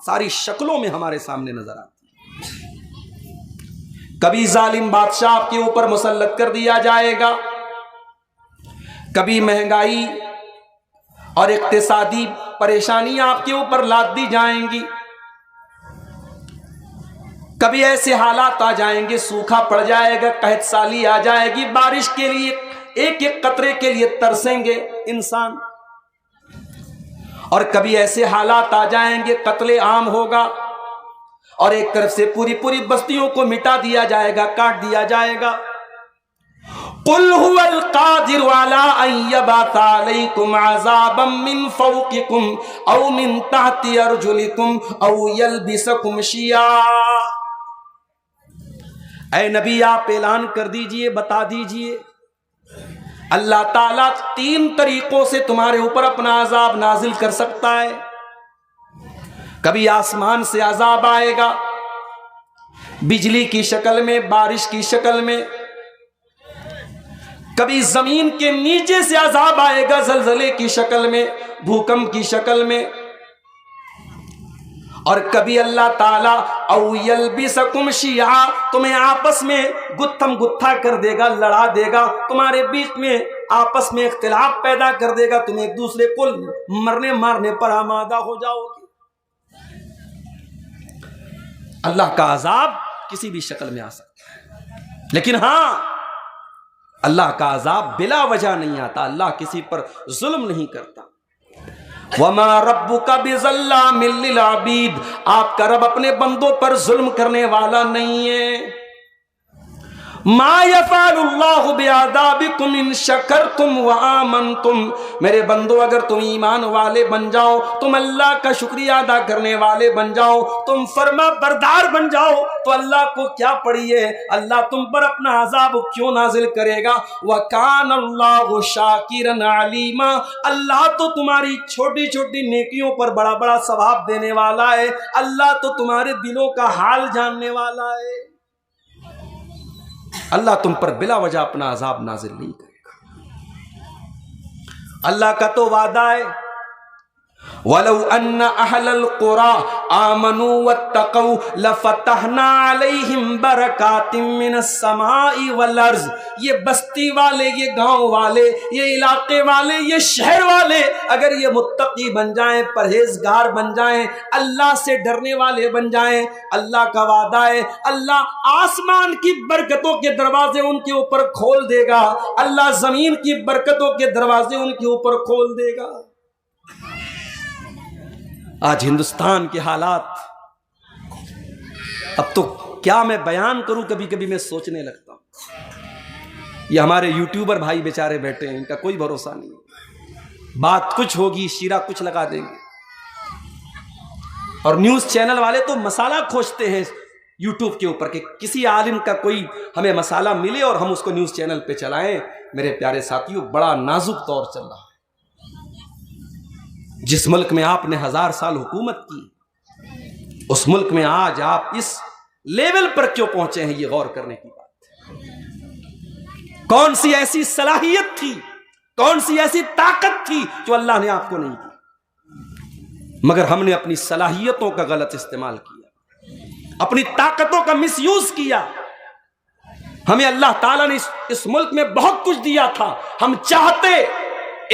ساری شکلوں میں ہمارے سامنے نظر آتی ہے۔ کبھی ظالم بادشاہ آپ کے اوپر مسلط کر دیا جائے گا، کبھی مہنگائی اور اقتصادی پریشانیاں آپ کے اوپر لاد دی جائیں گی، کبھی ایسے حالات آ جائیں گے، سوکھا پڑ جائے گا، قحط سالی آ جائے گی، بارش کے لیے ایک ایک قطرے کے لیے ترسیں گے انسان، اور کبھی ایسے حالات آ جائیں گے، قتل عام ہوگا اور ایک طرف سے پوری پوری بستیوں کو مٹا دیا جائے گا، کاٹ دیا جائے گا۔ قل هو القادر على ان يبعث عليكم عذابا من فوقكم او من تحت ارجلكم او يلبسكم شيعا۔ اے نبی آپ اعلان کر دیجئے، بتا دیجئے، اللہ تعالیٰ 3 طریقوں سے تمہارے اوپر اپنا عذاب نازل کر سکتا ہے۔ کبھی آسمان سے عذاب آئے گا بجلی کی شکل میں، بارش کی شکل میں، کبھی زمین کے نیچے سے عذاب آئے گا زلزلے کی شکل میں، بھوکمپ کی شکل میں، اور کبھی اللہ تعالیٰ او یلبسکم شیعا، تمہیں آپس میں گتھم گتھا کر دے گا، لڑا دے گا، تمہارے بیچ میں آپس میں اختلاف پیدا کر دے گا، تم ایک دوسرے کو مرنے مارنے پر آمادہ ہو جاؤ گے۔ اللہ کا عذاب کسی بھی شکل میں آ سکتا ہے، لیکن ہاں اللہ کا عذاب بلا وجہ نہیں آتا، اللہ کسی پر ظلم نہیں کرتا۔ وَمَا رَبُّكَ بِظَلَّامٍ لِّلْعَبِيدِ، آپ کا رب اپنے بندوں پر ظلم کرنے والا نہیں ہے۔ مَا يَفْعَلُ اللَّهُ بِعَذَابِكُمْ إِن شَكَرْتُمْ وَآمَنْتُمْ، میرے بندو اگر تم ایمان والے بن جاؤ، تم اللہ کا شکریہ ادا کرنے والے بن جاؤ، تم فرما بردار بن جاؤ، تو اللہ کو کیا پڑی ہے، اللہ تم پر اپنا عذاب کیوں نازل کرے گا؟ وَكَانَ اللَّهُ شَاكِرًا عَلِيمًا، اللہ تو تمہاری چھوٹی چھوٹی نیکیوں پر بڑا بڑا ثواب دینے والا ہے، اللہ تو تمہارے دلوں کا حال جاننے والا ہے، اللہ تم پر بلا وجہ اپنا عذاب نازل نہیں کرے گا۔ اللہ کا تو وعدہ ہے وَلَوْ أَنَّ أَهْلَ الْقُرَىٰ آمَنُوا وَاتَّقَوْا لَفَتَحْنَا عَلَيْهِمْ بَرَكَاتٍ مِّنَ السَّمَاءِ وَالْأَرْضِ، یہ بستی والے، یہ گاؤں والے، یہ علاقے والے، یہ شہر والے اگر یہ متقی بن جائیں، پرہیزگار بن جائیں، اللہ سے ڈرنے والے بن جائیں، اللہ کا وعدہ ہے اللہ آسمان کی برکتوں کے دروازے ان کے اوپر کھول دے گا، اللہ زمین کی برکتوں کے دروازے ان کے اوپر کھول دے گا۔ آج ہندوستان کے حالات، اب تو کیا میں بیان کروں، کبھی کبھی میں سوچنے لگتا ہوں، یہ ہمارے یوٹیوبر بھائی بیچارے بیٹھے ہیں، ان کا کوئی بھروسہ نہیں، بات کچھ ہوگی شیرہ کچھ لگا دیں گے، اور نیوز چینل والے تو مسالہ کھوجتے ہیں یوٹیوب کے اوپر کہ کسی عالم کا کوئی ہمیں مسالہ ملے اور ہم اس کو نیوز چینل پہ چلائیں۔ میرے پیارے ساتھیوں، بڑا نازک دور چل رہا ہے۔ جس ملک میں آپ نے 1000 سال حکومت کی، اس ملک میں آج آپ اس لیول پر کیوں پہنچے ہیں، یہ غور کرنے کی بات ہے۔ کون سی ایسی صلاحیت تھی، کون سی ایسی طاقت تھی جو اللہ نے آپ کو نہیں دی، مگر ہم نے اپنی صلاحیتوں کا غلط استعمال کیا، اپنی طاقتوں کا مس یوز کیا۔ ہمیں اللہ تعالیٰ نے اس ملک میں بہت کچھ دیا تھا، ہم چاہتے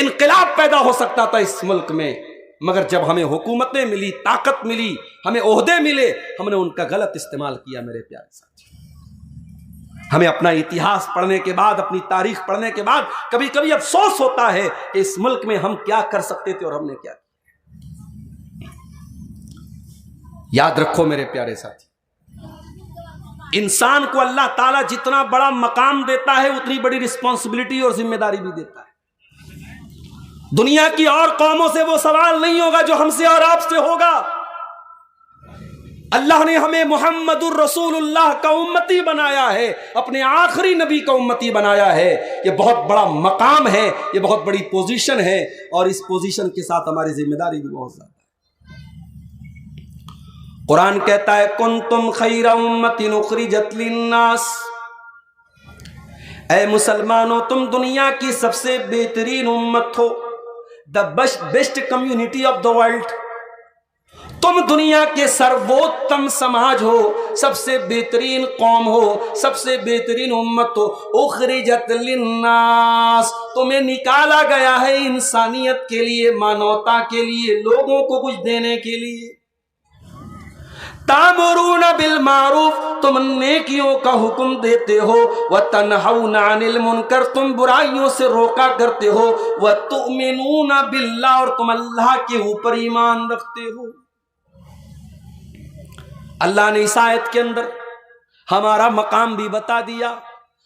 انقلاب پیدا ہو سکتا تھا اس ملک میں، مگر جب ہمیں حکومتیں ملی، طاقت ملی، ہمیں عہدے ملے، ہم نے ان کا غلط استعمال کیا میرے پیارے ساتھی۔ ہمیں اپنا اتہاس پڑھنے کے بعد، اپنی تاریخ پڑھنے کے بعد کبھی کبھی افسوس ہوتا ہے کہ اس ملک میں ہم کیا کر سکتے تھے اور ہم نے کیا کیا۔ یاد رکھو میرے پیارے ساتھی، انسان کو اللہ تعالیٰ جتنا بڑا مقام دیتا ہے اتنی بڑی رسپانسبلٹی اور ذمہ داری بھی دیتا ہے۔ دنیا کی اور قوموں سے وہ سوال نہیں ہوگا جو ہم سے اور آپ سے ہوگا۔ اللہ نے ہمیں محمد الرسول اللہ کا امتی بنایا ہے، اپنے آخری نبی کا امتی بنایا ہے۔ یہ بہت بڑا مقام ہے، یہ بہت بڑی پوزیشن ہے، اور اس پوزیشن کے ساتھ ہماری ذمہ داری بھی بہت زیادہ ہے۔ قرآن کہتا ہے کنتم خیر امت اخرجت للناس، اے مسلمانوں تم دنیا کی سب سے بہترین امت ہو، the best community of the world, تم دنیا کے سرووتم سماج ہو، سب سے بہترین قوم ہو، سب سے بہترین امت ہو۔ اخرجت للناس، تمہیں نکالا گیا ہے انسانیت کے لیے، مانوتا کے لیے، لوگوں کو کچھ دینے کے لیے۔ تامرون بالمعروف، تم نیکیوں کا حکم دیتے ہو، وتنہون عن المنکر، تم برائیوں سے روکا کرتے ہو، وتؤمنون باللہ، اور تم اللہ کے اوپر ایمان رکھتے ہو۔ اللہ نے اس آیت کے اندر ہمارا مقام بھی بتا دیا،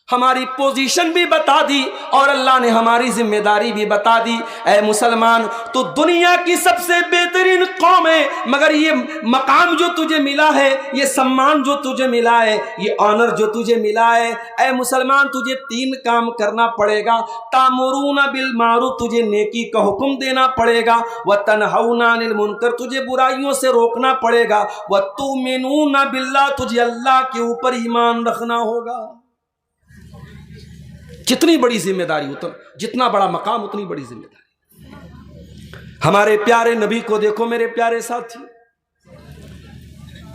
ہماری پوزیشن بھی بتا دی، اور اللہ نے ہماری ذمہ داری بھی بتا دی۔ اے مسلمان، تو دنیا کی سب سے بہترین قوم ہے، مگر یہ مقام جو تجھے ملا ہے، یہ سمان جو تجھے ملا ہے، یہ آنر جو تجھے ملا ہے، اے مسلمان تجھے 3 کام کرنا پڑے گا۔ تامرون بالمعروف، تجھے نیکی کا حکم دینا پڑے گا، وتنہون عن المنکر، تجھے برائیوں سے روکنا پڑے گا، وتؤمنون باللہ، تجھے اللہ کے اوپر ایمان رکھنا ہوگا۔ جتنی بڑی ذمہ داری، جتنا بڑا مقام اتنی بڑی ذمہ داری۔ ہمارے پیارے نبی کو دیکھو میرے پیارے ساتھی،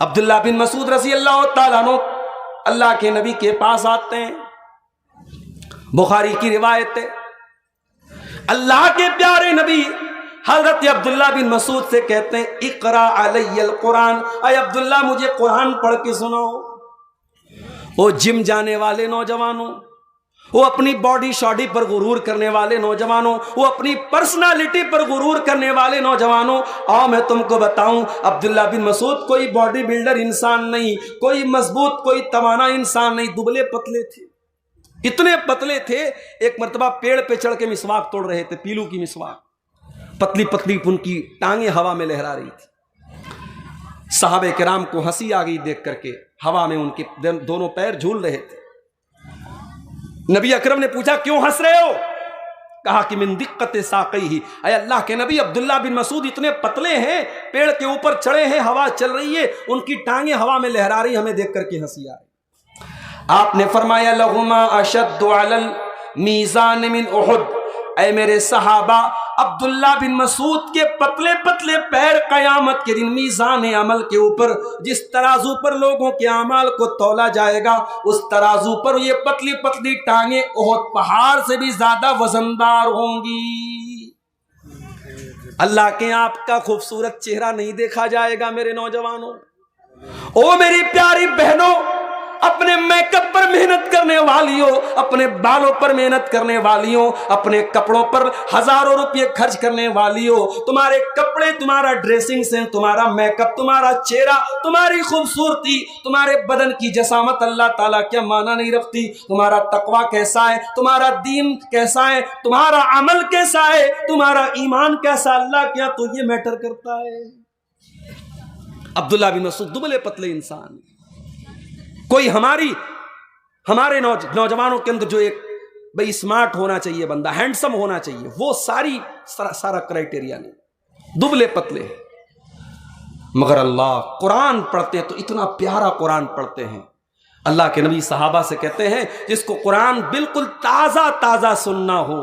عبداللہ بن مسعود رضی اللہ تعالیٰ عنہ اللہ کے نبی کے پاس آتے ہیں، بخاری کی روایت ہے، اللہ کے پیارے نبی حضرت عبداللہ بن مسعود سے کہتے ہیں اقرا علی القرآن، اے عبداللہ مجھے قرآن پڑھ کے سناؤ۔ وہ جم جانے والے نوجوانوں، وہ اپنی باڈی شاڈی پر غرور کرنے والے نوجوانوں، وہ اپنی پرسنالٹی پر غرور کرنے والے نوجوانوں، آؤ میں تم کو بتاؤں، عبداللہ بن مسعود کوئی باڈی بلڈر انسان نہیں، کوئی مضبوط، کوئی توانا انسان نہیں، دبلے پتلے تھے، اتنے پتلے تھے، ایک مرتبہ پیڑ پہ چڑھ کے مسواک توڑ رہے تھے، پیلو کی مسواک، پتلی پتلی ان کی ٹانگیں ہوا میں لہرا رہی تھی۔ صحابہ کرام کو ہنسی آ گئی دیکھ کر کے، ہوا میں ان کے دونوں پیر جھول رہے تھے۔ نبی اکرم نے پوچھا کیوں ہنس رہے ہو؟ کہا کہ من دقت ساقیہ، اے اللہ کے نبی عبداللہ بن مسعود اتنے پتلے ہیں، پیڑ کے اوپر چڑھے ہیں، ہوا چل رہی ہے، ان کی ٹانگیں ہوا میں لہرا رہی، ہمیں دیکھ کر کے ہنسی آ رہی۔ آپ نے فرمایا لہما اشد علی المیزان من احد، اے میرے صحابہ، عبداللہ بن مسعود کے پتلے پتلے پیر قیامت کے دن میزان عمل کے اوپر، جس ترازو پر لوگوں کے اعمال کو تولا جائے گا، اس ترازو پر یہ پتلی پتلی ٹانگیں احد پہاڑ سے بھی زیادہ وزندار ہوں گی۔ اللہ کے آپ کا خوبصورت چہرہ نہیں دیکھا جائے گا میرے نوجوانوں۔ او میری پیاری بہنوں، اپنے میک اپ پر محنت کرنے والیوں، اپنے بالوں پر محنت کرنے والیوں، اپنے کپڑوں پر ہزاروں روپے خرچ کرنے والیوں، تمہارے کپڑے، تمہارا ڈریسنگ سینس، تمہارا میک اپ، تمہارا چہرہ، تمہاری خوبصورتی، تمہارے بدن کی جسامت اللہ تعالیٰ کیا معنی نہیں رکھتی؟ تمہارا تقویٰ کیسا ہے، تمہارا دین کیسا ہے، تمہارا عمل کیسا ہے، تمہارا ایمان کیسا، اللہ کیا تو یہ میٹر کرتا ہے۔ عبداللہ بن مسعود دبلے پتلے انسان، کوئی ہمارے نوجوانوں کے اندر جو ایک بھئی اسمارٹ ہونا چاہیے، بندہ ہینڈسم ہونا چاہیے، وہ سارا کرائٹیریا نہیں، دبلے پتلے۔ مگر اللہ قرآن پڑھتے ہیں تو اتنا پیارا قرآن پڑھتے ہیں، اللہ کے نبی صحابہ سے کہتے ہیں جس کو قرآن بالکل تازہ تازہ سننا ہو،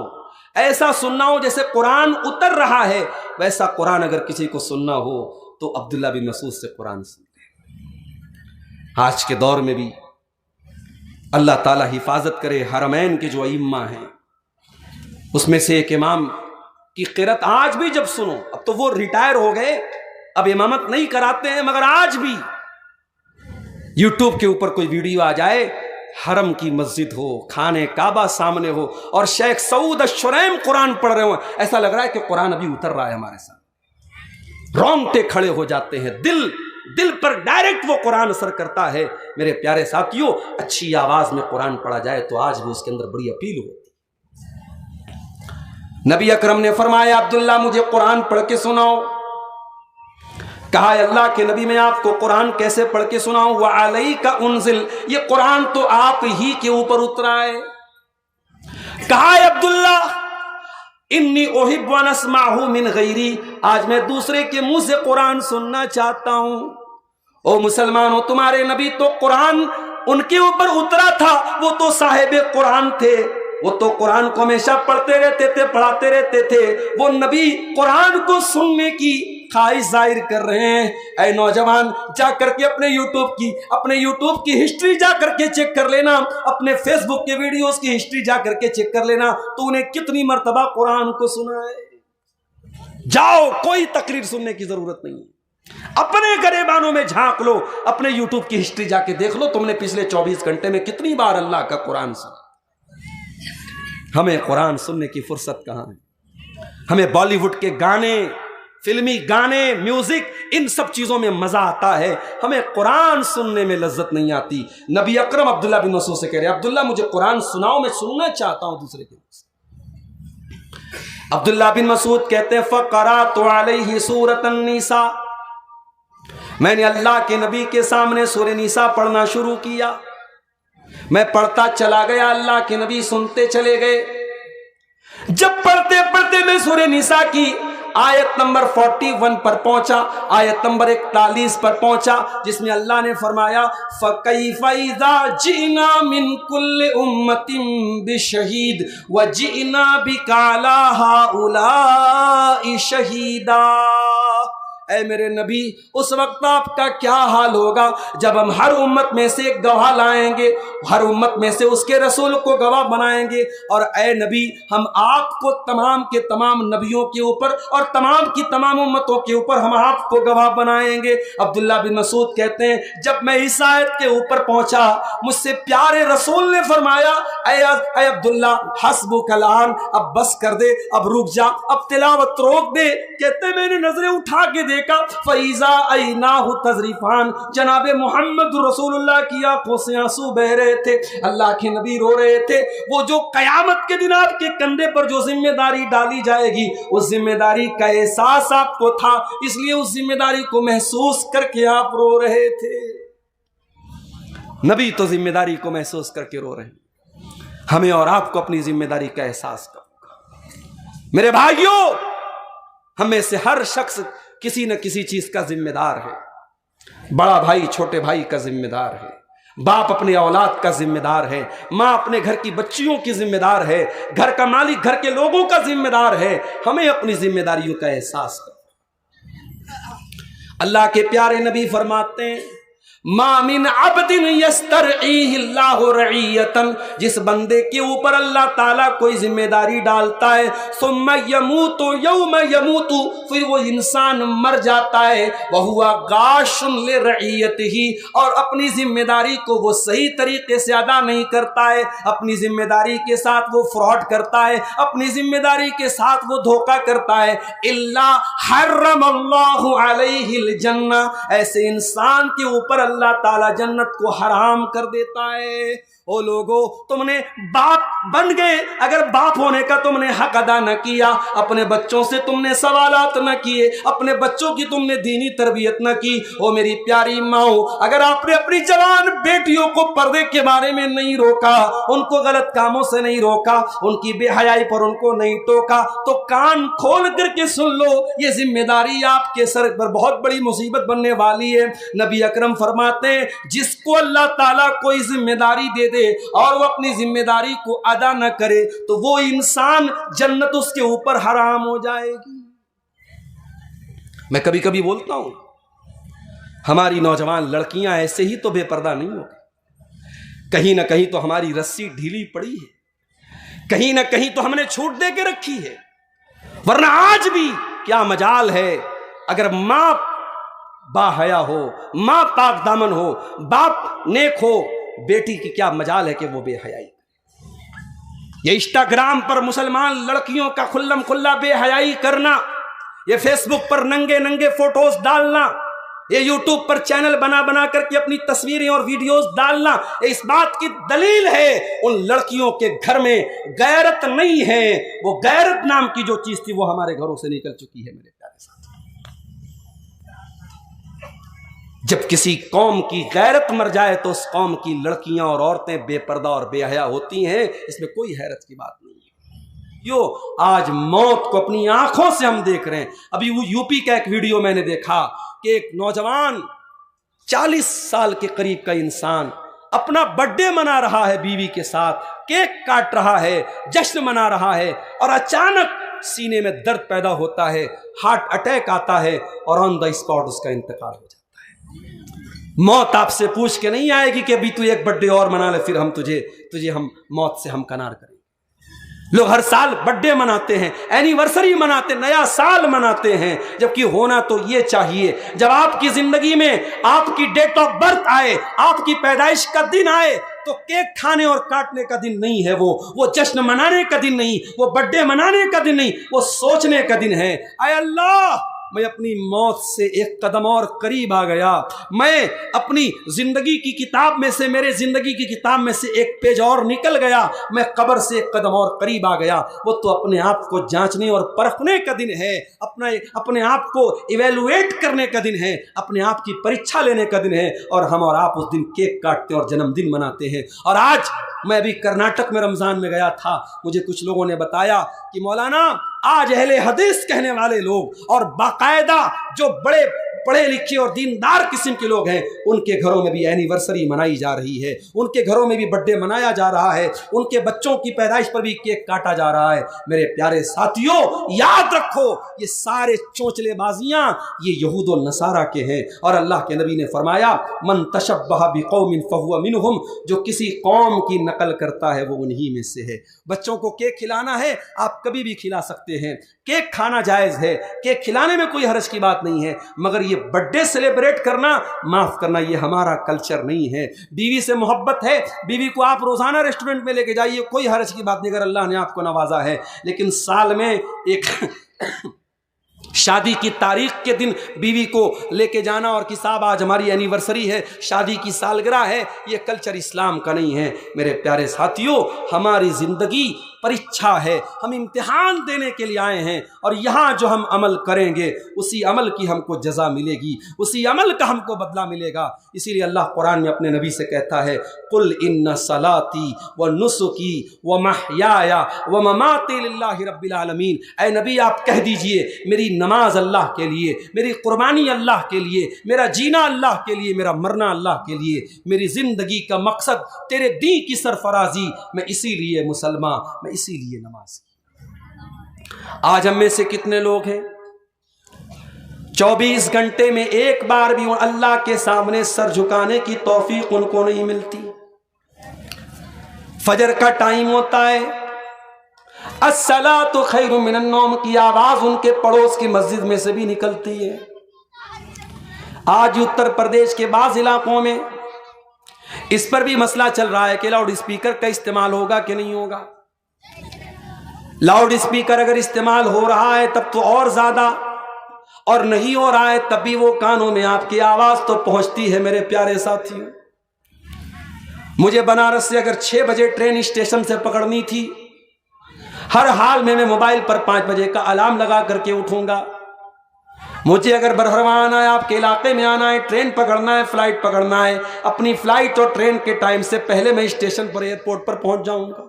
ایسا سننا ہو جیسے قرآن اتر رہا ہے، ویسا قرآن اگر کسی کو سننا ہو تو عبداللہ بن مسعود سے قرآن سن۔ آج کے دور میں بھی اللہ تعالیٰ حفاظت کرے، حرمین کے جو ائمہ ہیں اس میں سے ایک امام کی قرات آج بھی جب سنو، اب تو وہ ریٹائر ہو گئے، اب امامت نہیں کراتے ہیں، مگر آج بھی یوٹیوب کے اوپر کوئی ویڈیو آ جائے، حرم کی مسجد ہو، خانہ کعبہ سامنے ہو اور شیخ سعود الشریم قرآن پڑھ رہے ہوں، ایسا لگ رہا ہے کہ قرآن ابھی اتر رہا ہے ہمارے ساتھ، رونگٹے کھڑے ہو جاتے ہیں، دل پر ڈائریکٹ وہ قرآن اثر کرتا ہے۔ میرے پیارے ساتھیوں، اچھی آواز میں قرآن پڑھا جائے تو آج بھی اس کے اندر بڑی اپیل ہوتی۔ نبی اکرم نے فرمایا عبداللہ مجھے قرآن پڑھ کے سناؤ۔ کہا اللہ کے نبی میں آپ کو قرآن کیسے پڑھ کے سناؤں؟ وَعَلَيْكَ أُنزِلْ، یہ قرآن تو آپ ہی کے اوپر اترا ہے۔ کہا عبداللہ انی احب ان اسمعہ من غیری، آج میں دوسرے کے منہ سے قرآن سننا چاہتا ہوں۔ او مسلمانوں، تمہارے نبی تو قرآن ان کے اوپر اترا تھا، وہ تو صاحب قرآن تھے، وہ تو قرآن کو ہمیشہ پڑھتے رہتے تھے، پڑھاتے رہتے تھے، وہ نبی قرآن کو سننے کی خواہش ظاہر کر رہے ہیں۔ اے نوجوان، جا کر کے اپنے یوٹیوب کی ہسٹری جا کر کے چیک کر لینا، اپنے فیس بک کے ویڈیوز کی ہسٹری جا کر کے چیک کر لینا، تو انہیں کتنی مرتبہ قرآن کو سنا ہے۔ جاؤ، کوئی تقریر سننے کی ضرورت نہیں ہے، اپنے گریبانوں میں جھانک لو، اپنے یوٹیوب کی ہسٹری جا کے دیکھ لو، تم نے پچھلے 24 گھنٹے میں کتنی بار اللہ کا قرآن سنا۔ ہمیں قرآن سننے کی فرصت کہاں ہے؟ ہمیں بالی ووڈ کے گانے، فلمی گانے، میوزک، ان سب چیزوں میں مزہ آتا ہے، ہمیں قرآن سننے میں لذت نہیں آتی۔ نبی اکرم عبداللہ بن مسعود سے کہہ رہے عبداللہ مجھے قرآن سناؤ، میں سننا چاہتا ہوں دوسرے کے پاس۔ عبداللہ بن مسعود کہتے ہیں فقرأت علیہ سورۃ النساء، میں نے اللہ کے نبی کے سامنے سورہ نساء پڑھنا شروع کیا، میں پڑھتا چلا گیا، اللہ کے نبی سنتے چلے گئے۔ جب پڑھتے پڑھتے میں سورہ نساء کی آیت نمبر 41 پر پہنچا، آیت نمبر 41 پر پہنچا، جس میں اللہ نے فرمایا فَكَيْفَ إِذَا جِئْنَا مِن كُلِّ أُمَّةٍ بِشَهِيدٍ وَجِئْنَا بِكَ عَلَىٰ هَٰؤُلَاءِ شَهِيدًا۔ اے میرے نبی، اس وقت آپ کا کیا حال ہوگا جب ہم ہر امت میں سے ایک گواہ لائیں گے، ہر امت میں سے اس کے رسول کو گواہ بنائیں گے، اور اے نبی ہم آپ کو تمام کے تمام نبیوں کے اوپر اور تمام کی تمام امتوں کے اوپر ہم آپ کو گواہ بنائیں گے۔ عبداللہ بن مسعود کہتے ہیں جب میں اس آیت کے اوپر پہنچا، مجھ سے پیارے رسول نے فرمایا اے عبداللہ حسبک الآن، اب بس کر دے، اب رک جا، اب تلاوت روک دے۔ کہتے میں نے نظریں اٹھا کے دیکھا فَإِذَا عَيْنَاهُ تَذْرِفَانِ، جناب محمد رسول اللہ کی آنکھوں سے آنسو بہ رہے تھے، اللہ کے نبی رو رہے تھے۔ وہ جو قیامت کے دن آپ کے کندھے پر جو ذمہ داری ڈالی جائے گی، اس ذمہ داری کا احساس آپ کو تھا، اس لیے اس ذمہ داری کو محسوس کر کے آپ رو رہے تھے۔ نبی تو ذمہ داری کو محسوس کر کے رو رہے ہیں، ہمیں اور آپ کو اپنی ذمہ داری کا احساس کرو۔ میرے بھائیوں، ہمیں سے ہر شخص کسی نہ کسی چیز کا ذمہ دار ہے۔ بڑا بھائی چھوٹے بھائی کا ذمہ دار ہے، باپ اپنے اولاد کا ذمہ دار ہے، ماں اپنے گھر کی بچیوں کی ذمہ دار ہے، گھر کا مالک گھر کے لوگوں کا ذمہ دار ہے۔ ہمیں اپنی ذمہ داریوں کا احساس کرو۔ اللہ کے پیارے نبی فرماتے ہیں ما من عبد یسترعیہ اللہ رعیتا، جس بندے کے اوپر اللہ تعالیٰ کوئی ذمہ داری ڈالتا ہے ثم یموت یوم یموت، پھر وہ انسان مر جاتا ہے وہو غاش لرعیتہ، اور اپنی ذمہ داری کو وہ صحیح طریقے سے ادا نہیں کرتا ہے، اپنی ذمہ داری کے ساتھ وہ فراڈ کرتا ہے، اپنی ذمہ داری کے ساتھ وہ دھوکہ کرتا ہے، الا حرم اللہ علیہ الجنہ، ایسے انسان کے اوپر اللہ تعالیٰ جنت کو حرام کر دیتا ہے۔ او لوگو، تم نے باپ بن گئے، اگر باپ ہونے کا تم نے حق ادا نہ کیا، اپنے بچوں سے تم نے سوالات نہ کیے، اپنے بچوں کی تم نے دینی تربیت نہ کی، او میری پیاری ماؤں، اگر آپ نے اپنی جوان بیٹیوں کو پردے کے بارے میں نہیں روکا، ان کو غلط کاموں سے نہیں روکا، ان کی بے حیائی پر ان کو نہیں ٹوکا، تو کان کھول کر کے سن لو، یہ ذمہ داری آپ کے سر پر بہت بڑی مصیبت بننے والی ہے۔ نبی اکرم فرماتے ہیں جس کو اللہ تعالیٰ کوئی ذمہ داری دے دے اور وہ اپنی ذمہ داری کو ادا نہ کرے تو وہ انسان جنت اس کے اوپر حرام ہو جائے گی۔ میں کبھی کبھی بولتا ہوں ہماری نوجوان لڑکیاں ایسے ہی تو بے پردہ نہیں ہو گئی، کہیں نہ کہیں تو ہماری رسی ڈھیلی پڑی ہے، کہیں نہ کہیں تو ہم نے چھوٹ دے کے رکھی ہے۔ ورنہ آج بھی کیا مجال ہے، اگر ماں با حیا ہو، ماں پاک دامن ہو، باپ نیک ہو، بیٹی کی کیا مجال ہے کہ وہ بے حیائی۔ یہ انسٹاگرام پر مسلمان لڑکیوں کا کھلم کھلا بے حیائی کرنا، یہ فیس بک پر ننگے ننگے فوٹوز ڈالنا، یہ یوٹیوب پر چینل بنا بنا کر کے اپنی تصویریں اور ویڈیوز ڈالنا، اس بات کی دلیل ہے ان لڑکیوں کے گھر میں غیرت نہیں ہے۔ وہ غیرت نام کی جو چیز تھی وہ ہمارے گھروں سے نکل چکی ہے میرے پیارے ساتھی۔ جب کسی قوم کی غیرت مر جائے تو اس قوم کی لڑکیاں اور عورتیں بے پردہ اور بے حیا ہوتی ہیں، اس میں کوئی حیرت کی بات نہیں ہے۔ آج موت کو اپنی آنکھوں سے ہم دیکھ رہے ہیں۔ ابھی وہ یو پی کا ایک ویڈیو میں نے دیکھا کہ ایک نوجوان 40 سال کے قریب کا انسان اپنا برتھڈے منا رہا ہے، بیوی کے ساتھ کیک کاٹ رہا ہے، جشن منا رہا ہے، اور اچانک سینے میں درد پیدا ہوتا ہے، ہارٹ اٹیک آتا ہے اور آن دا اسپاٹ اس کا انتقال ہو جاتا ہے۔ موت آپ سے پوچھ کے نہیں آئے گی کہ ابھی تو ایک برتھڈے اور منا لے، پھر ہم تجھے ہم موت سے ہمکنار کریں۔ لوگ ہر سال برتھڈے مناتے ہیں، اینیورسری مناتے ہیں، نیا سال مناتے ہیں، جبکہ ہونا تو یہ چاہیے جب آپ کی زندگی میں آپ کی ڈیٹ آف برتھ آئے، آپ کی پیدائش کا دن آئے، تو کیک کھانے اور کاٹنے کا دن نہیں ہے، وہ جشن منانے کا دن نہیں، وہ برتھڈے منانے کا دن نہیں، وہ سوچنے کا دن ہے، اے اللہ میں اپنی موت سے ایک قدم اور قریب آ گیا، میں اپنی زندگی کی کتاب میں سے، میرے زندگی کی کتاب میں سے ایک پیج اور نکل گیا، میں قبر سے ایک قدم اور قریب آ گیا۔ وہ تو اپنے آپ کو جانچنے اور پرکھنے کا دن ہے، اپنے آپ کو ایویلویٹ کرنے کا دن ہے، اپنے آپ کی پریچھا لینے کا دن ہے، اور ہم اور آپ اس دن کیک کاٹتے اور جنم دن مناتے ہیں۔ اور آج میں ابھی کرناٹک میں رمضان میں گیا تھا، مجھے کچھ لوگوں نے بتایا کہ مولانا آج اہل حدیث کہنے والے لوگ اور باقاعدہ جو بڑے پڑھے لکھے اور دیندار قسم کے لوگ ہیں، ان کے گھروں میں بھی اینیورسری منائی جا رہی ہے، ان کے گھروں میں بھی برتھڈے منایا جا رہا ہے، ان کے بچوں کی پیدائش پر بھی کیک کاٹا جا رہا ہے۔ میرے پیارے ساتھیوں، یاد رکھو یہ سارے چونچلے بازیاں یہ یہود و نصارہ کے ہیں، اور اللہ کے نبی نے فرمایا من تشبہ بقوم فہو منہم، جو کسی قوم کی نقل کرتا ہے وہ انہی میں سے ہے۔ بچوں کو کیک کھلانا ہے، آپ کبھی بھی کھلا سکتے ہیں، کیک کھانا جائز ہے، کیک کھلانے میں کوئی حرج کی بات نہیں ہے، مگر یہ برتھ ڈے سیلیبریٹ کرنا، معاف کرنا، یہ ہمارا کلچر نہیں ہے۔ بیوی سے محبت ہے، بیوی کو آپ روزانہ ریسٹورنٹ میں لے کے جائیے، کوئی حرج کی بات نہیں اگر اللہ نے آپ کو نوازا ہے، لیکن سال میں ایک شادی کی تاریخ کے دن بیوی کو لے کے جانا اور کہ صاحب آج ہماری اینیورسری ہے، شادی کی سالگرہ ہے، یہ کلچر اسلام کا نہیں ہے۔ میرے پیارے ساتھیوں، ہماری زندگی پریچھا ہے، ہم امتحان دینے کے لیے آئے ہیں، اور یہاں جو ہم عمل کریں گے اسی عمل کی ہم کو جزا ملے گی، اسی عمل کا ہم کو بدلہ ملے گا۔ اسی لیے اللہ قرآن میں اپنے نبی سے کہتا ہے قل ان صلاتی ونسکی ومحیای ومماتی للہ رب العالمین، اے نبی آپ کہہ دیجئے میری نماز اللہ کے لیے، میری قربانی اللہ کے لیے، میرا جینا اللہ کے لیے، میرا مرنا اللہ کے لیے، میری زندگی کا مقصد تیرے دین کی سرفرازی، میں اسی لیے مسلمان، میں اسی لیے نماز۔ آج ہم میں سے کتنے لوگ ہیں 24 گھنٹے میں ایک بار بھی اللہ کے سامنے سر جھکانے کی توفیق ان کو نہیں ملتی؟ فجر کا ٹائم ہوتا ہے، الصلاۃ خیر من النوم کی آواز ان کے پڑوس کی مسجد میں سے بھی نکلتی ہے۔ آج اتر پردیش کے بعض علاقوں میں اس پر بھی مسئلہ چل رہا ہے کہ لاؤڈ اسپیکر کا استعمال ہوگا کہ نہیں ہوگا۔ لاؤڈ اسپیکر اگر استعمال ہو رہا ہے تب تو اور زیادہ، اور نہیں ہو رہا ہے تب بھی وہ کانوں میں آپ کی آواز تو پہنچتی ہے۔ میرے پیارے ساتھیوں، مجھے بنارس سے اگر 6 بجے ٹرین اسٹیشن سے پکڑنی تھی، ہر حال میں موبائل پر 5 بجے کا الارم لگا کر کے اٹھوں گا۔ مجھے اگر برہرواں آنا ہے، آپ کے علاقے میں آنا ہے، ٹرین پکڑنا ہے، فلائٹ پکڑنا ہے، اپنی فلائٹ اور ٹرین کے ٹائم سے پہلے میں اسٹیشن پر، ایئرپورٹ پر پہنچ جاؤں گا۔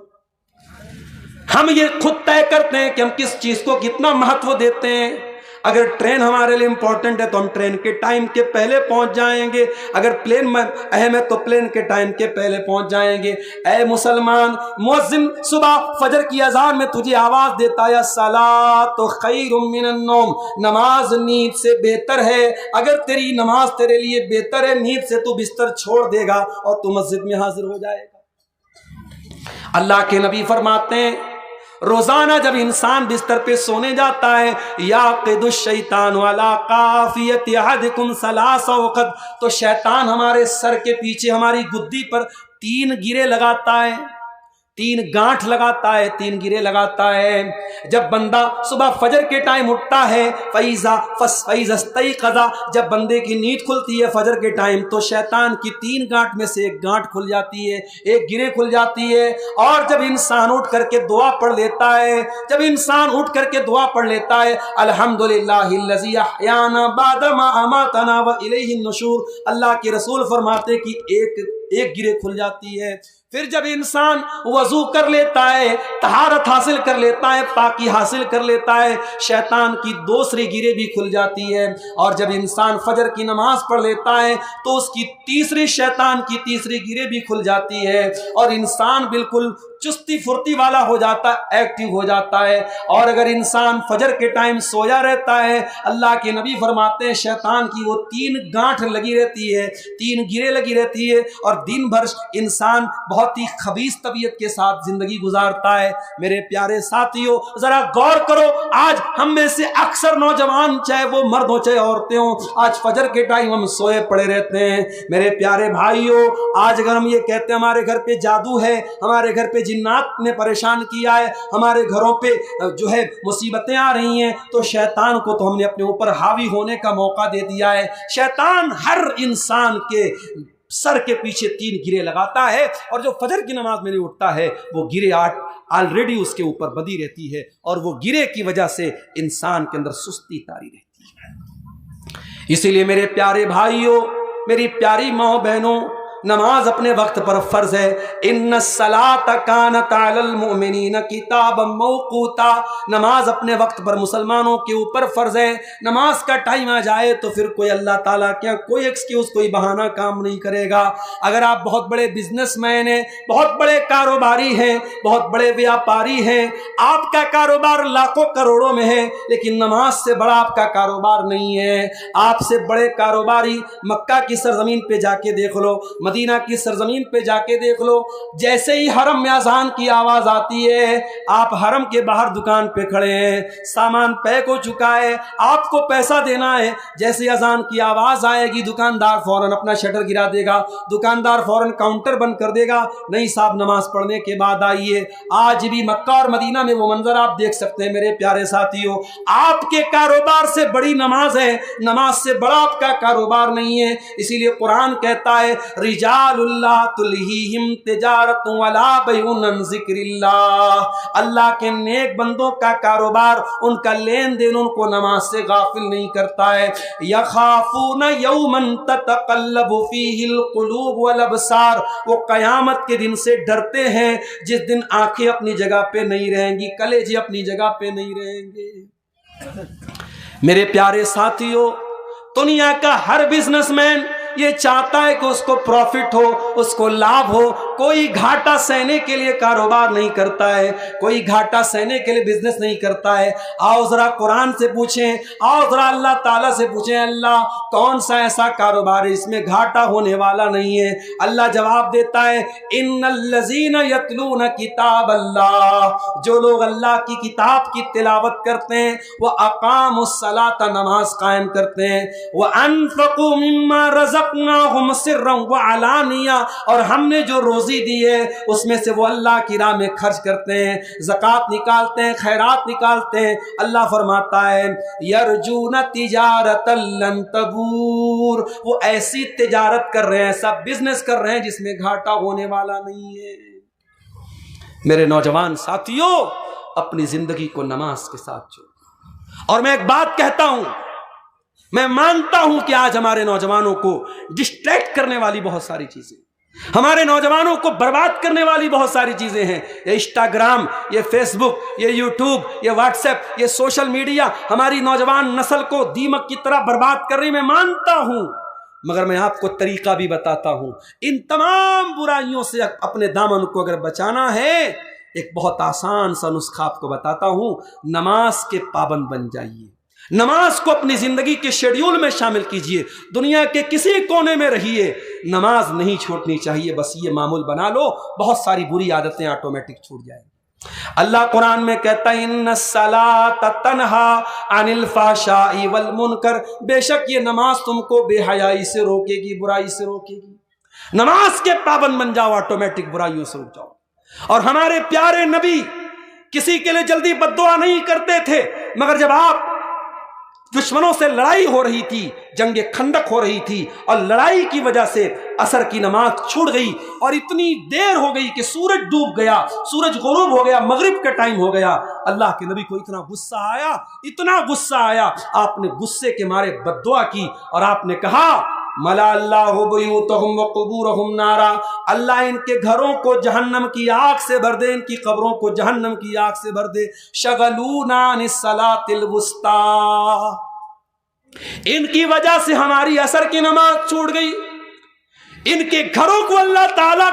ہم یہ خود طے کرتے ہیں کہ ہم کس چیز کو کتنا مہتو دیتے ہیں۔ اگر ٹرین ہمارے لیے امپورٹنٹ ہے تو ہم ٹرین کے ٹائم کے پہلے پہنچ جائیں گے، اگر پلین میں اہم ہے تو پلین کے ٹائم کے پہلے پہنچ جائیں گے۔ اے مسلمان، مؤذن صبح فجر کی اذان میں تجھے آواز دیتا ہے الصلاۃ خیر من النوم، نماز نیند سے بہتر ہے۔ اگر تیری نماز تیرے لیے بہتر ہے، نیند سے تو بستر چھوڑ دے گا اور تو مسجد میں حاضر ہو جائے گا۔ اللہ کے نبی فرماتے ہیں روزانہ جب انسان بستر پہ سونے جاتا ہے، یعقد الشیطان علی قافیۃ احدکم ثلاث وقت، تو شیطان ہمارے سر کے پیچھے ہماری گدی پر 3 گرے لگاتا ہے، 3 گانٹھ لگاتا ہے، 3 گرے لگاتا ہے۔ جب بندہ صبح فجر کے ٹائم اٹھتا ہے، فَإِذَا اسْتَيْقَظَ، جب بندے کی نیند کھلتی ہے فجر کے ٹائم، تو شیطان کی 3 گانٹھ میں سے 1 گانٹھ کھل جاتی ہے، 1 گرے کھل جاتی ہے۔ اور جب انسان اٹھ کر کے دعا پڑھ لیتا ہے، جب انسان اٹھ کر کے دعا پڑھ لیتا ہے، الحمدللہ الذی احیانا بعد ما اماتنا والیہ النشور، اللہ کے رسول فرماتے کہ ایک گرے کھل جاتی ہے۔ پھر جب انسان وضو کر لیتا ہے، طہارت حاصل کر لیتا ہے، پاکی حاصل کر لیتا ہے، شیطان کی دوسری گرے بھی کھل جاتی ہے۔ اور جب انسان فجر کی نماز پڑھ لیتا ہے تو اس کی شیطان کی تیسری گرے بھی کھل جاتی ہے، اور انسان بالکل چستی پھرتی والا ہو جاتا ہے، ایکٹیو ہو جاتا ہے۔ اور اگر انسان فجر کے ٹائم سویا رہتا ہے، اللہ کے نبی فرماتے ہیں شیطان کی وہ 3 گانٹھ لگی رہتی ہے، 3 گرے لگی رہتی ہے، اور دن بھر انسان بہت ہی خبیث طبیعت کے ساتھ زندگی گزارتا ہے۔ میرے پیارے ساتھیوں، ذرا غور کرو، آج ہم میں سے اکثر نوجوان، چاہے وہ مرد ہو چاہے عورتیں ہوں، آج فجر کے ٹائم ہم سوئے پڑے رہتے ہیں۔ میرے پیارے بھائیوں، آج اگر ہم یہ کہتے ہیں ہمارے گھر پہ جادو ہے، ہمارے گھر پہ جنات نے پریشان کیا ہے، ہمارے گھروں پہ جو ہے مصیبتیں آ رہی ہیں، تو شیطان کو تو ہم نے اپنے اوپر حاوی ہونے کا موقع دے دیا ہے۔ شیطان ہر انسان کے سر کے پیچھے 3 گرے لگاتا ہے، اور جو فجر کی نماز میں نہیں اٹھتا ہے وہ گرے آلریڈی اس کے اوپر بدی رہتی ہے، اور وہ گرے کی وجہ سے انسان کے اندر سستی طاری رہتی ہے۔ اسی لیے میرے پیارے بھائیوں، میری پیاری ماں بہنوں، نماز اپنے وقت پر فرض ہے۔ ان الصلاۃ کانت علی المؤمنین کتابا موقوتا، نماز اپنے وقت پر مسلمانوں کے اوپر فرض ہے۔ نماز کا ٹائم آ جائے تو پھر کوئی اللہ تعالیٰ کیا کوئی ایکسکیوز، کوئی بہانہ کام نہیں کرے گا۔ اگر آپ بہت بڑے بزنس مین ہیں، بہت بڑے کاروباری ہیں، بہت بڑے ویاپاری ہیں، آپ کا کاروبار لاکھوں کروڑوں میں ہے، لیکن نماز سے بڑا آپ کا کاروبار نہیں ہے۔ آپ سے بڑے کاروباری مکہ کی سرزمین پہ جا کے دیکھ لو، مدینہ کی سرزمین پہ جا کے دیکھ لو، جیسے ہی حرم میں اذان کی آواز آتی ہے، آپ حرم کے باہر دکان پہ کھڑے ہیں، سامان پیک ہو چکا ہے، آپ کو پیسہ دینا ہے، جیسے اذان کی آواز آئے گی دکاندار فوراً اپنا شٹر گرا دے گا، دکاندار فوراً کاؤنٹر بند کر دے گا، نہیں صاحب نماز پڑھنے کے بعد آئیے۔ آج بھی مکہ اور مدینہ میں وہ منظر آپ دیکھ سکتے ہیں۔ میرے پیارے ساتھیوں، آپ کے کاروبار سے بڑی نماز ہے، نماز سے بڑا آپ کا کاروبار نہیں ہے۔ اسی لیے قرآن کہتا ہے رجال اللہ تلہیہم تجارت ولا بیع عن ذکر اللہ، اللہ کے نیک بندوں کا کاروبار، ان کا لین دین ان کو نماز سے غافل نہیں کرتا ہے۔ یخافون یوما تتقلب فیہ القلوب والابصار، وہ قیامت کے دن سے ڈرتے ہیں جس دن آنکھیں اپنی جگہ پہ نہیں رہیں گی، کلیجے اپنی جگہ پہ نہیں رہیں گے۔ میرے پیارے ساتھیوں، دنیا کا ہر بزنس مین یہ چاہتا ہے کہ اس کو پروفٹ ہو، اس کو لابھ ہو، کوئی گھاٹا سہنے کے لیے کاروبار نہیں کرتا ہے، کوئی گھاٹا سہنے کے لیے بزنس نہیں کرتا ہے۔ آؤ ذرا قرآن سے پوچھیں، آؤ ذرا اللہ تعالیٰ سے پوچھیں، اللہ کون سا ایسا کاروبار ہے اس میں گھاٹا ہونے والا نہیں ہے؟ اللہ جواب دیتا ہے ان الذین یتلون کتاب اللہ، جو لوگ اللہ کی کتاب کی تلاوت کرتے ہیں، وہ اقاموا الصلاۃ، نماز قائم کرتے ہیں، وانفقوا مما رزقناہم سرا وعلانیہ، اور ہم نے جو روزی دی ہے اس میں سے وہ اللہ کی راہ میں خرچ کرتے ہیں، زکوٰۃ نکالتے ہیں، خیرات نکالتے ہیں۔ اللہ فرماتا ہے یرجون تجارتا لن تبور، وہ ایسی تجارت کر رہے ہیں، ایسا بزنس کر رہے ہیں جس میں گھاٹا ہونے والا نہیں ہے۔ میرے نوجوان ساتھیوں، اپنی زندگی کو نماز کے ساتھ جوڑو۔ اور میں ایک بات کہتا ہوں، میں مانتا ہوں کہ آج ہمارے نوجوانوں کو ڈسٹریکٹ کرنے والی بہت ساری چیزیں، ہمارے نوجوانوں کو برباد کرنے والی بہت ساری چیزیں ہیں۔ یہ انسٹاگرام، یہ فیس بک، یہ یوٹیوب، یہ واٹس ایپ، یہ سوشل میڈیا ہماری نوجوان نسل کو دیمک کی طرح برباد کر رہی، میں مانتا ہوں، مگر میں آپ کو طریقہ بھی بتاتا ہوں۔ ان تمام برائیوں سے اپنے دامن کو اگر بچانا ہے، ایک بہت آسان سا نسخہ آپ کو بتاتا ہوں، نماز کے پابند بن جائیے، نماز کو اپنی زندگی کے شیڈیول میں شامل کیجئے، دنیا کے کسی کونے میں رہیے، نماز نہیں چھوڑنی چاہیے، بس یہ معمول بنا لو، بہت ساری بری عادتیں آٹومیٹک چھوٹ جائیں۔ اللہ قرآن میں کہتا ہے ان الصلاۃ تنہا عن الفحشاء والمنکر، بے شک یہ نماز تم کو بے حیائی سے روکے گی، برائی سے روکے گی۔ نماز کے پابند بن جاؤ، آٹومیٹک برائیوں سے رک جاؤ۔ اور ہمارے پیارے نبی کسی کے لیے جلدی بد دعا نہیں کرتے تھے، مگر جب آپ دشمنوں سے لڑائی ہو رہی تھی، جنگ خندق ہو رہی تھی، اور لڑائی کی وجہ سے عصر کی نماز چھوٹ گئی اور اتنی دیر ہو گئی کہ سورج ڈوب گیا، سورج غروب ہو گیا، مغرب کا ٹائم ہو گیا، اللہ کے نبی کو اتنا غصہ آیا، اتنا غصہ آیا، آپ نے غصے کے مارے بد دعا کی اور آپ نے کہا ملا اللہ بیوتہم وقبورہم نارا، اللہ ان کے گھروں کو جہنم کی آگ سے بھر دے، ان کی قبروں کو جہنم کی آگ سے بھر دے، شغلونا عن الصلاۃ الوسطی، ان کی وجہ سے ہماری عصر کی نماز چھوٹ گئی، ان کے گھروں کو اللہ تعالیٰ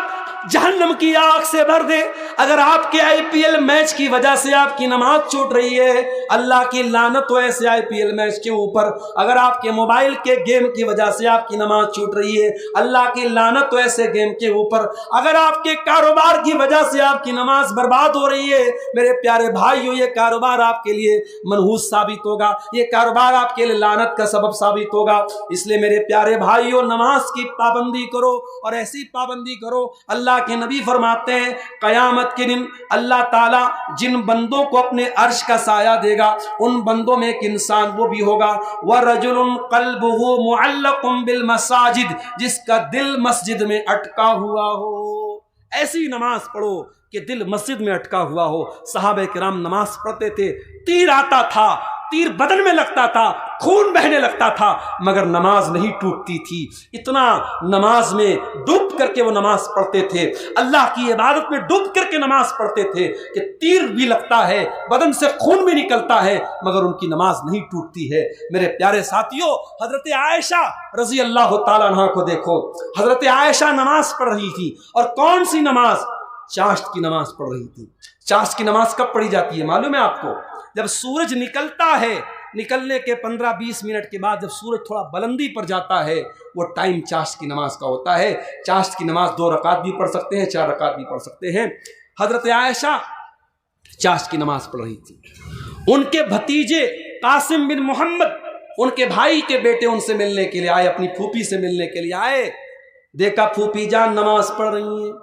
جہنم کی آگ سے بھر دے۔ اگر آپ کے آئی پی ایل میچ کی وجہ سے آپ کی نماز چھوٹ رہی ہے، اللہ کی لعنت ہو ایسے آئی پی ایل میچ کے اوپر۔ اگر آپ کے موبائل کے گیم کی وجہ سے آپ کی نماز چھوٹ رہی ہے، اللہ کی لعنت ہو ایسے گیم کے اوپر۔ اگر آپ کے کاروبار کی وجہ سے آپ کی نماز برباد ہو رہی ہے، میرے پیارے بھائیو، یہ کاروبار آپ کے لیے منحوس ثابت ہوگا، یہ کاروبار آپ کے لیے لعنت کا سبب ثابت ہوگا۔ اس لیے میرے پیارے بھائیو، نماز کی پابندی کرو، اور ایسی پابندی کرو، اللہ کے نبی فرماتے ہیں قیامت کے دن اللہ تعالیٰ جن بندوں کو اپنے عرش کا سایہ دے گا، ان بندوں میں ایک انسان وہ بھی ہوگا وَرَجُلٌ قَلْبُهُ مُعَلَّقٌ بِالْمَسَاجِدِ، جس کا دل مسجد میں اٹکا ہوا ہو۔ ایسی نماز پڑھو کہ دل مسجد میں اٹکا ہوا ہو۔ صحابہ کرام نماز پڑھتے تھے، تیر آتا تھا، تیر بدن میں لگتا تھا، خون بہنے لگتا تھا، مگر نماز نہیں ٹوٹتی تھی۔ اتنا نماز میں ڈوب کر کے وہ نماز پڑھتے تھے، اللہ کی عبادت میں ڈوب کر کے نماز پڑھتے تھے کہ تیر بھی لگتا ہے، بدن سے خون بھی نکلتا ہے، مگر ان کی نماز نہیں ٹوٹتی ہے۔ میرے پیارے ساتھیوں، حضرت عائشہ رضی اللہ تعالیٰ عنہ کو دیکھو، حضرت عائشہ نماز پڑھ رہی تھی، اور کون سی نماز؟ چاشت کی نماز پڑھ رہی تھی۔ چاشت کی نماز کب پڑھی جاتی ہے معلوم ہے آپ کو؟ جب سورج نکلتا ہے، نکلنے کے 15-20 منٹ کے بعد جب سورج تھوڑا بلندی پر جاتا ہے، وہ ٹائم چاشت کی نماز کا ہوتا ہے۔ چاشت کی نماز 2 رکعت بھی پڑھ سکتے ہیں، 4 رکعت بھی پڑھ سکتے ہیں۔ حضرت عائشہ چاشت کی نماز پڑھ رہی تھی، ان کے بھتیجے قاسم بن محمد، ان کے بھائی کے بیٹے ان سے ملنے کے لیے آئے، اپنی پھوپھی سے ملنے کے لیے آئے۔ دیکھا پھوپھی جان نماز پڑھ رہی ہیں،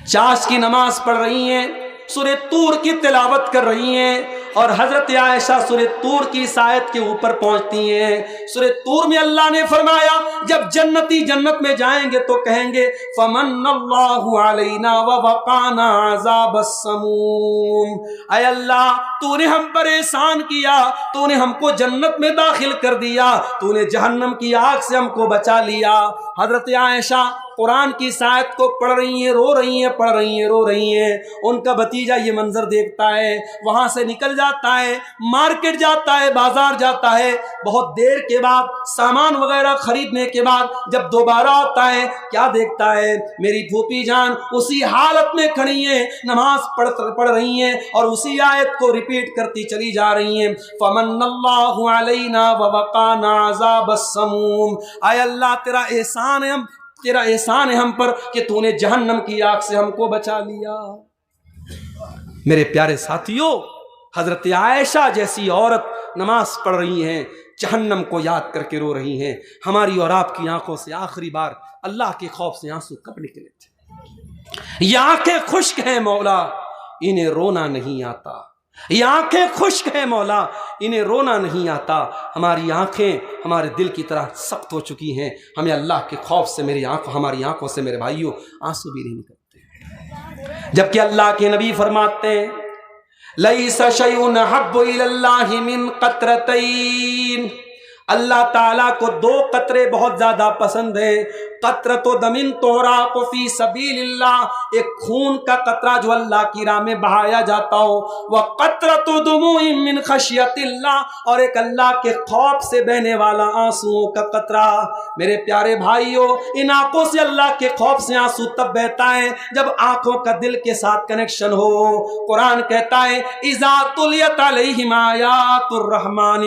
چاشت کی نماز پڑھ رہی ہیں، سورہ طور کی تلاوت کر رہی ہیں، اور حضرت عائشہ سورہ طور کی اس آیت کے اوپر پہنچتی ہیں۔ سورہ طور میں اللہ نے فرمایا جب جنتی جنت میں جائیں گے تو کہیں گے فمن اللہ علینا ووقانا عذاب السموم، اے اللہ تو نے ہم پر احسان کیا، تو نے ہم کو جنت میں داخل کر دیا، تو نے جہنم کی آگ سے ہم کو بچا لیا۔ حضرت عائشہ قرآن کی اس آیت کو پڑھ رہی ہیں، رو رہی ہیں، پڑھ رہی ہیں، رو رہی ہیں۔ ان کا بھتیجا یہ منظر دیکھتا ہے، وہاں سے نکل جاتا ہے، مارکیٹ جاتا ہے، بازار جاتا ہے۔ بہت دیر کے بعد سامان وغیرہ خریدنے کے بعد جب دوبارہ آتا ہے، کیا دیکھتا ہے؟ میری پھوپھی جان اسی حالت میں کھڑی ہیں، نماز پڑھ رہی ہیں، اور اسی آیت کو ریپیٹ کرتی چلی جا رہی ہیں، فمن اللہ علینا ووقانا عذاب السموم، اے اللہ تیرا احسان ہے ہم پر کہ تو نے جہنم کی آگ سے ہم کو بچا لیا۔ میرے پیارے ساتھیوں، حضرت عائشہ جیسی عورت نماز پڑھ رہی ہیں، جہنم کو یاد کر کے رو رہی ہیں۔ ہماری اور آپ کی آنکھوں سے آخری بار اللہ کے خوف سے آنسو کب نکلے تھے؟ یہ آنکھیں خشک ہیں مولا، انہیں رونا نہیں آتا۔ یہ آنکھیں خشک ہیں مولا، انہیں رونا نہیں آتا۔ ہماری آنکھیں ہمارے دل کی طرح سخت ہو چکی ہیں، ہمیں اللہ کے خوف سے ہماری آنکھوں سے میرے بھائیوں آنسو بھی نہیں نکلتے۔ جبکہ اللہ کے نبی فرماتے ہیں لیس شیء احب الی اللہ من قطرتین، اللہ تعالیٰ کو 2 قطرے بہت زیادہ پسند ہیں، قطرۃ دم تحرق فی سبیل اللہ، ایک خون کا قطرہ جو اللہ کی راہ میں بہایا جاتا ہو، وقطرۃ دموع من خشیت اللہ، اور ایک اللہ کے خوف سے بہنے والا آنسوؤں کا قطرہ۔ میرے پیارے بھائیوں، ان آنکھوں سے اللہ کے خوف سے آنسو تب بہتا ہے جب آنکھوں کا دل کے ساتھ کنیکشن ہو۔ قرآن کہتا ہے اذا تلیت علیہم آیات الرحمن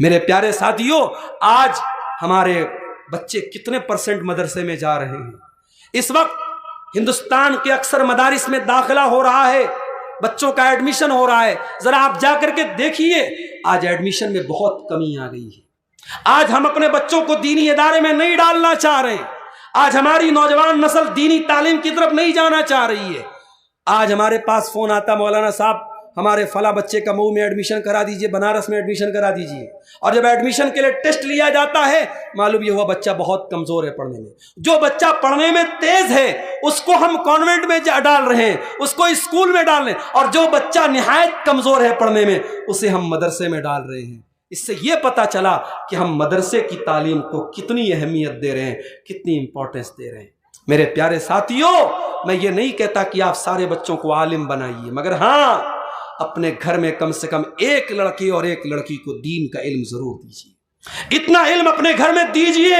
میرے پیارے ساتھیوں، آج ہمارے بچے کتنے پرسنٹ مدرسے میں جا رہے ہیں؟ اس وقت ہندوستان کے اکثر مدارس میں داخلہ ہو رہا ہے، بچوں کا ایڈمیشن ہو رہا ہے، ذرا آپ جا کر کے دیکھیے آج ایڈمیشن میں بہت کمی آ گئی ہے۔ آج ہم اپنے بچوں کو دینی ادارے میں نہیں ڈالنا چاہ رہے ہیں، آج ہماری نوجوان نسل دینی تعلیم کی طرف نہیں جانا چاہ رہی ہے۔ آج ہمارے پاس فون آتا، مولانا صاحب ہمارے فلاں بچے کا مئو میں ایڈمیشن کرا دیجئے، بنارس میں ایڈمیشن کرا دیجئے، اور جب ایڈمیشن کے لیے ٹیسٹ لیا جاتا ہے معلوم یہ ہوا بچہ بہت کمزور ہے پڑھنے میں۔ جو بچہ پڑھنے میں تیز ہے اس کو ہم کانوینٹ میں ڈال رہے ہیں، اس کو اسکول میں ڈال رہے ہیں، اور جو بچہ نہایت کمزور ہے پڑھنے میں اسے ہم مدرسے میں ڈال رہے ہیں۔ اس سے یہ پتہ چلا کہ ہم مدرسے کی تعلیم کو کتنی اہمیت دے رہے ہیں، کتنی امپورٹنس دے رہے ہیں۔ میرے پیارے ساتھیوں، میں یہ نہیں کہتا کہ آپ سارے بچوں کو عالم بنائیے، مگر ہاں اپنے گھر میں کم سے کم ایک لڑکی اور ایک لڑکی کو دین کا علم ضرور دیجیے۔ اتنا علم اپنے گھر میں دیجیے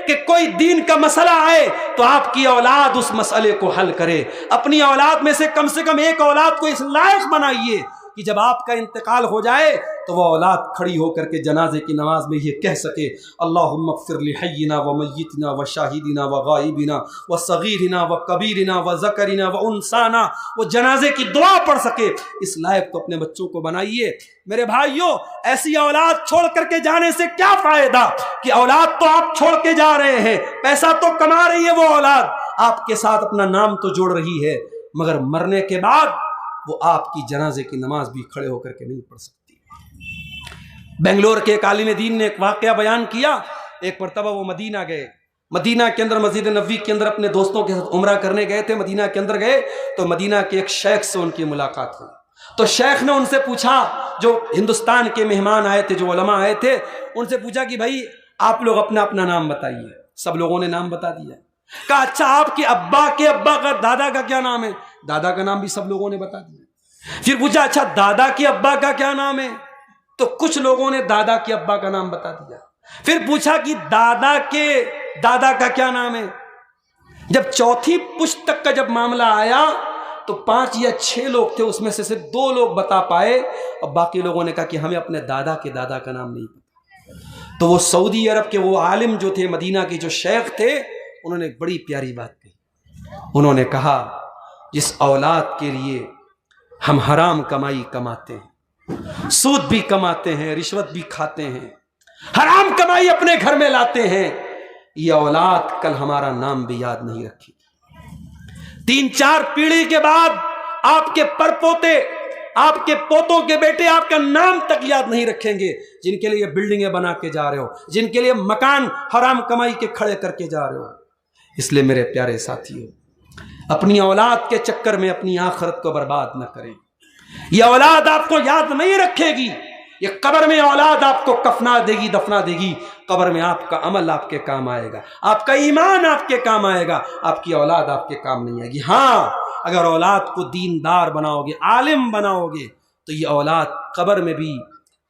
کہ کوئی دین کا مسئلہ آئے تو آپ کی اولاد اس مسئلے کو حل کرے۔ اپنی اولاد میں سے کم ایک اولاد کو اس لائق بنائیے کہ جب آپ کا انتقال ہو جائے تو وہ اولاد کھڑی ہو کر کے جنازے کی نماز میں یہ کہہ سکے، اللہم اغفر لحینا و میتنا و شاہدنا و غائبنا و صغیرنا و کبیرنا و ذکرنا و انسانا، وہ جنازے کی دعا پڑھ سکے۔ اس لائق تو اپنے بچوں کو بنائیے۔ میرے بھائیوں، ایسی اولاد چھوڑ کر کے جانے سے کیا فائدہ کہ اولاد تو آپ چھوڑ کے جا رہے ہیں، پیسہ تو کما رہی ہے وہ اولاد، آپ کے ساتھ اپنا نام تو جوڑ رہی ہے، مگر مرنے کے بعد وہ آپ کی جنازے کی نماز بھی کھڑے ہو کر کے نہیں پڑھ سکتی۔ بنگلور کے ایک عالم دین نے ایک واقعہ بیان کیا۔ ایک مرتبہ وہ مدینہ گئے، مدینہ کے اندر مسجد نبوی کے اندر اپنے دوستوں کے ساتھ عمرہ کرنے گئے تھے۔ مدینہ کے اندر گئے تو مدینہ کے ایک شیخ سے ان کی ملاقات ہوئی، تو شیخ نے ان سے پوچھا، جو ہندوستان کے مہمان آئے تھے، جو علماء آئے تھے، ان سے پوچھا کہ بھائی آپ لوگ اپنا اپنا نام بتائیے۔ سب لوگوں نے نام بتا دیا۔ کہا اچھا آپ کے ابا کا دادا کا کیا نام ہے؟ دادا کا نام بھی سب لوگوں نے بتا دیا۔ پھر پوچھا اچھا دادا کے ابا کا کیا نام ہے؟ تو کچھ لوگوں نے دادا کے ابا کا نام بتا دیا۔ پھر پوچھا کہ دادا کے دادا کا کیا نام ہے؟ جب چوتھی پشت تک کا جب معاملہ آیا تو 5 یا 6 لوگ تھے، اس میں سے صرف 2 لوگ بتا پائے، اور باقی لوگوں نے کہا کہ ہمیں اپنے دادا کے دادا کا نام نہیں پتا۔ تو وہ سعودی عرب کے وہ عالم جو تھے، مدینہ کے جو شیخ تھے، انہوں نے ایک بڑی پیاری بات کہی۔ انہوں نے کہا جس اولاد کے لیے ہم حرام کمائی کماتے ہیں، سود بھی کماتے ہیں، رشوت بھی کھاتے ہیں، حرام کمائی اپنے گھر میں لاتے ہیں، یہ اولاد کل ہمارا نام بھی یاد نہیں رکھے گی۔ 3-4 پیڑھی کے بعد آپ کے پرپوتے، آپ کے پوتوں کے بیٹے آپ کا نام تک یاد نہیں رکھیں گے، جن کے لیے بلڈنگیں بنا کے جا رہے ہو، جن کے لیے مکان حرام کمائی کے کھڑے کر کے جا رہے ہو۔ اس لیے میرے پیارے ساتھیوں، اپنی اولاد کے چکر میں اپنی آخرت کو برباد نہ کریں۔ یہ اولاد آپ کو یاد نہیں رکھے گی، یہ قبر میں اولاد آپ کو کفنا دے گی، دفنا دے گی۔ قبر میں آپ کا عمل آپ کے کام آئے گا، آپ کا ایمان آپ کے کام آئے گا، آپ کی اولاد آپ کے کام نہیں آئے گی۔ ہاں اگر اولاد کو دیندار بناؤ گے، عالم بناؤ گے، تو یہ اولاد قبر میں بھی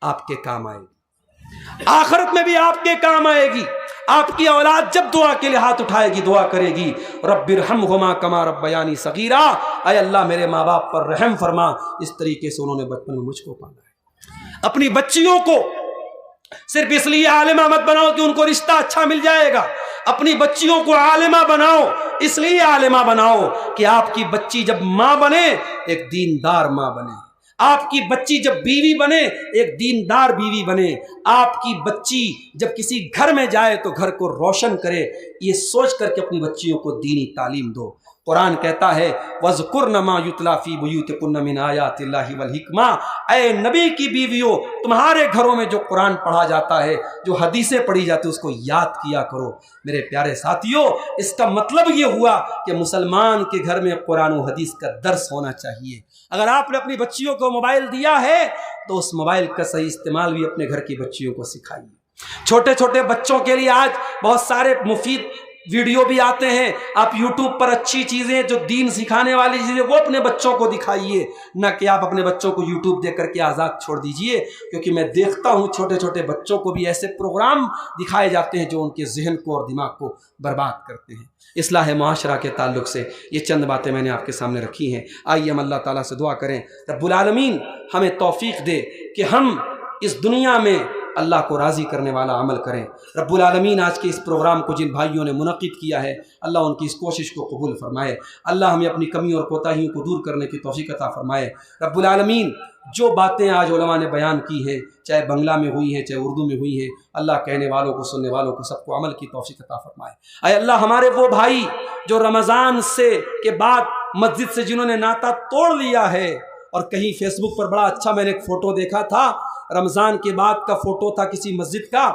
آپ کے کام آئے گی، آخرت میں بھی آپ کے کام آئے گی۔ آپ کی اولاد جب دعا کے لیے ہاتھ اٹھائے گی، دعا کرے گی رب ارحمہما کما ربیانی صغیرا، اے اللہ میرے ماں باپ پر رحم فرما، اس طریقے سے انہوں نے بچپن میں مجھ کو پالا ہے۔ اپنی بچیوں کو صرف اس لیے عالمہ مت بناؤ کہ ان کو رشتہ اچھا مل جائے گا، اپنی بچیوں کو عالمہ بناؤ، اس لیے عالمہ بناؤ کہ آپ کی بچی جب ماں بنے ایک دیندار ماں بنے، آپ کی بچی جب بیوی بنے ایک دیندار بیوی بنے، آپ کی بچی جب کسی گھر میں جائے تو گھر کو روشن کرے، یہ سوچ کر کے اپنی بچیوں کو دینی تعلیم دو۔ قرآن کہتا ہے وَذْكُرْنَ مَا يُتْلَى فِي بُيُوتِكُنَّ مِنْ آيَاتِ اللَّهِ وَالْحِكْمَةِ، اے نبی کی بیویوں، تمہارے گھروں میں جو قرآن پڑھا جاتا ہے، جو حدیثیں پڑھی جاتی ہیں، اس کو یاد کیا کرو۔ میرے پیارے ساتھیوں، اس کا مطلب یہ ہوا کہ مسلمان کے گھر میں قرآن و حدیث کا درس ہونا چاہیے۔ اگر آپ نے اپنی بچیوں کو موبائل دیا ہے تو اس موبائل کا صحیح استعمال بھی اپنے گھر کی بچیوں کو سکھائیے۔ چھوٹے چھوٹے بچوں کے لیے آج بہت سارے مفید ویڈیو بھی آتے ہیں، آپ یوٹیوب پر اچھی چیزیں جو دین سکھانے والی چیزیں وہ اپنے بچوں کو دکھائیے، نہ کہ آپ اپنے بچوں کو یوٹیوب دیکھ کر کے آزاد چھوڑ دیجئے، کیونکہ میں دیکھتا ہوں چھوٹے چھوٹے بچوں کو بھی ایسے پروگرام دکھائے جاتے ہیں جو ان کے ذہن کو اور دماغ کو برباد کرتے ہیں۔ اصلاح معاشرہ کے تعلق سے یہ چند باتیں میں نے آپ کے سامنے رکھی ہیں۔ آئیے ہم اللہ تعالیٰ سے دعا کریں رب العالمین ہمیں توفیق دے کہ ہم اس دنیا میں اللہ کو راضی کرنے والا عمل کریں۔ رب العالمین آج کے اس پروگرام کو جن بھائیوں نے منعقد کیا ہے اللہ ان کی اس کوشش کو قبول فرمائے، اللہ ہمیں اپنی کمیوں اور کوتاہیوں کو دور کرنے کی توفیق عطا فرمائے۔ رب العالمین جو باتیں آج علماء نے بیان کی ہیں، چاہے بنگلہ میں ہوئی ہیں چاہے اردو میں ہوئی ہیں، اللہ کہنے والوں کو سننے والوں کو سب کو عمل کی توفیق عطا فرمائے۔ اے اللہ ہمارے وہ بھائی جو رمضان کے بعد مسجد سے جنہوں نے ناطہ توڑ لیا ہے، اور کہیں فیس بک پر بڑا اچھا میں نے ایک فوٹو دیکھا تھا، رمضان کے بعد کا فوٹو تھا کسی مسجد کا،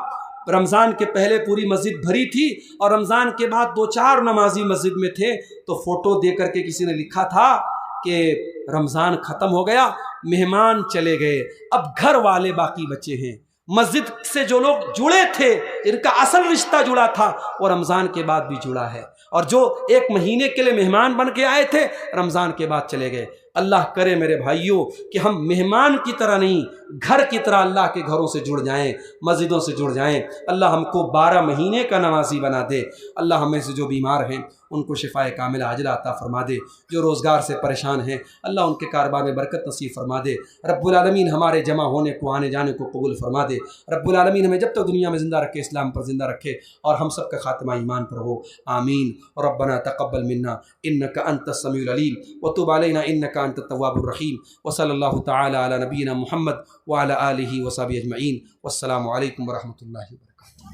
رمضان کے پہلے پوری مسجد بھری تھی اور رمضان کے بعد 2-4 نمازی مسجد میں تھے، تو فوٹو دے کر کے کسی نے لکھا تھا کہ رمضان ختم ہو گیا، مہمان چلے گئے، اب گھر والے باقی بچے ہیں۔ مسجد سے جو لوگ جڑے تھے، جن کا اصل رشتہ جڑا تھا، وہ رمضان کے بعد بھی جڑا ہے، اور جو 1 مہینے کے لیے مہمان بن کے آئے تھے رمضان کے بعد چلے گئے۔ اللہ کرے میرے بھائیوں کہ ہم مہمان کی طرح نہیں، گھر کی طرح اللہ کے گھروں سے جڑ جائیں، مسجدوں سے جڑ جائیں۔ اللہ ہم کو 12 مہینے کا نمازی بنا دے۔ اللہ ہمیں سے جو بیمار ہیں ان کو شفائے کاملہ عاجلہ عطا فرما دے، جو روزگار سے پریشان ہیں اللہ ان کے کاروبار میں برکت نصیب فرما دے۔ رب العالمین ہمارے جمع ہونے کو آنے جانے کو قبول فرما دے۔ رب العالمین ہمیں جب تک دنیا میں زندہ رکھے اسلام پر زندہ رکھے، اور ہم سب کا خاتمہ ایمان پر ہو، آمین۔ ربنا تقبل منا انک انت السمیع العلیم وتب علینا انک انت التواب الرحیم، وصلی اللہ تعالی علی نبینا محمد وعلی آلہ وصحبہ اجمعین، والسلام علیکم ورحمۃ اللہ وبرکاتہ۔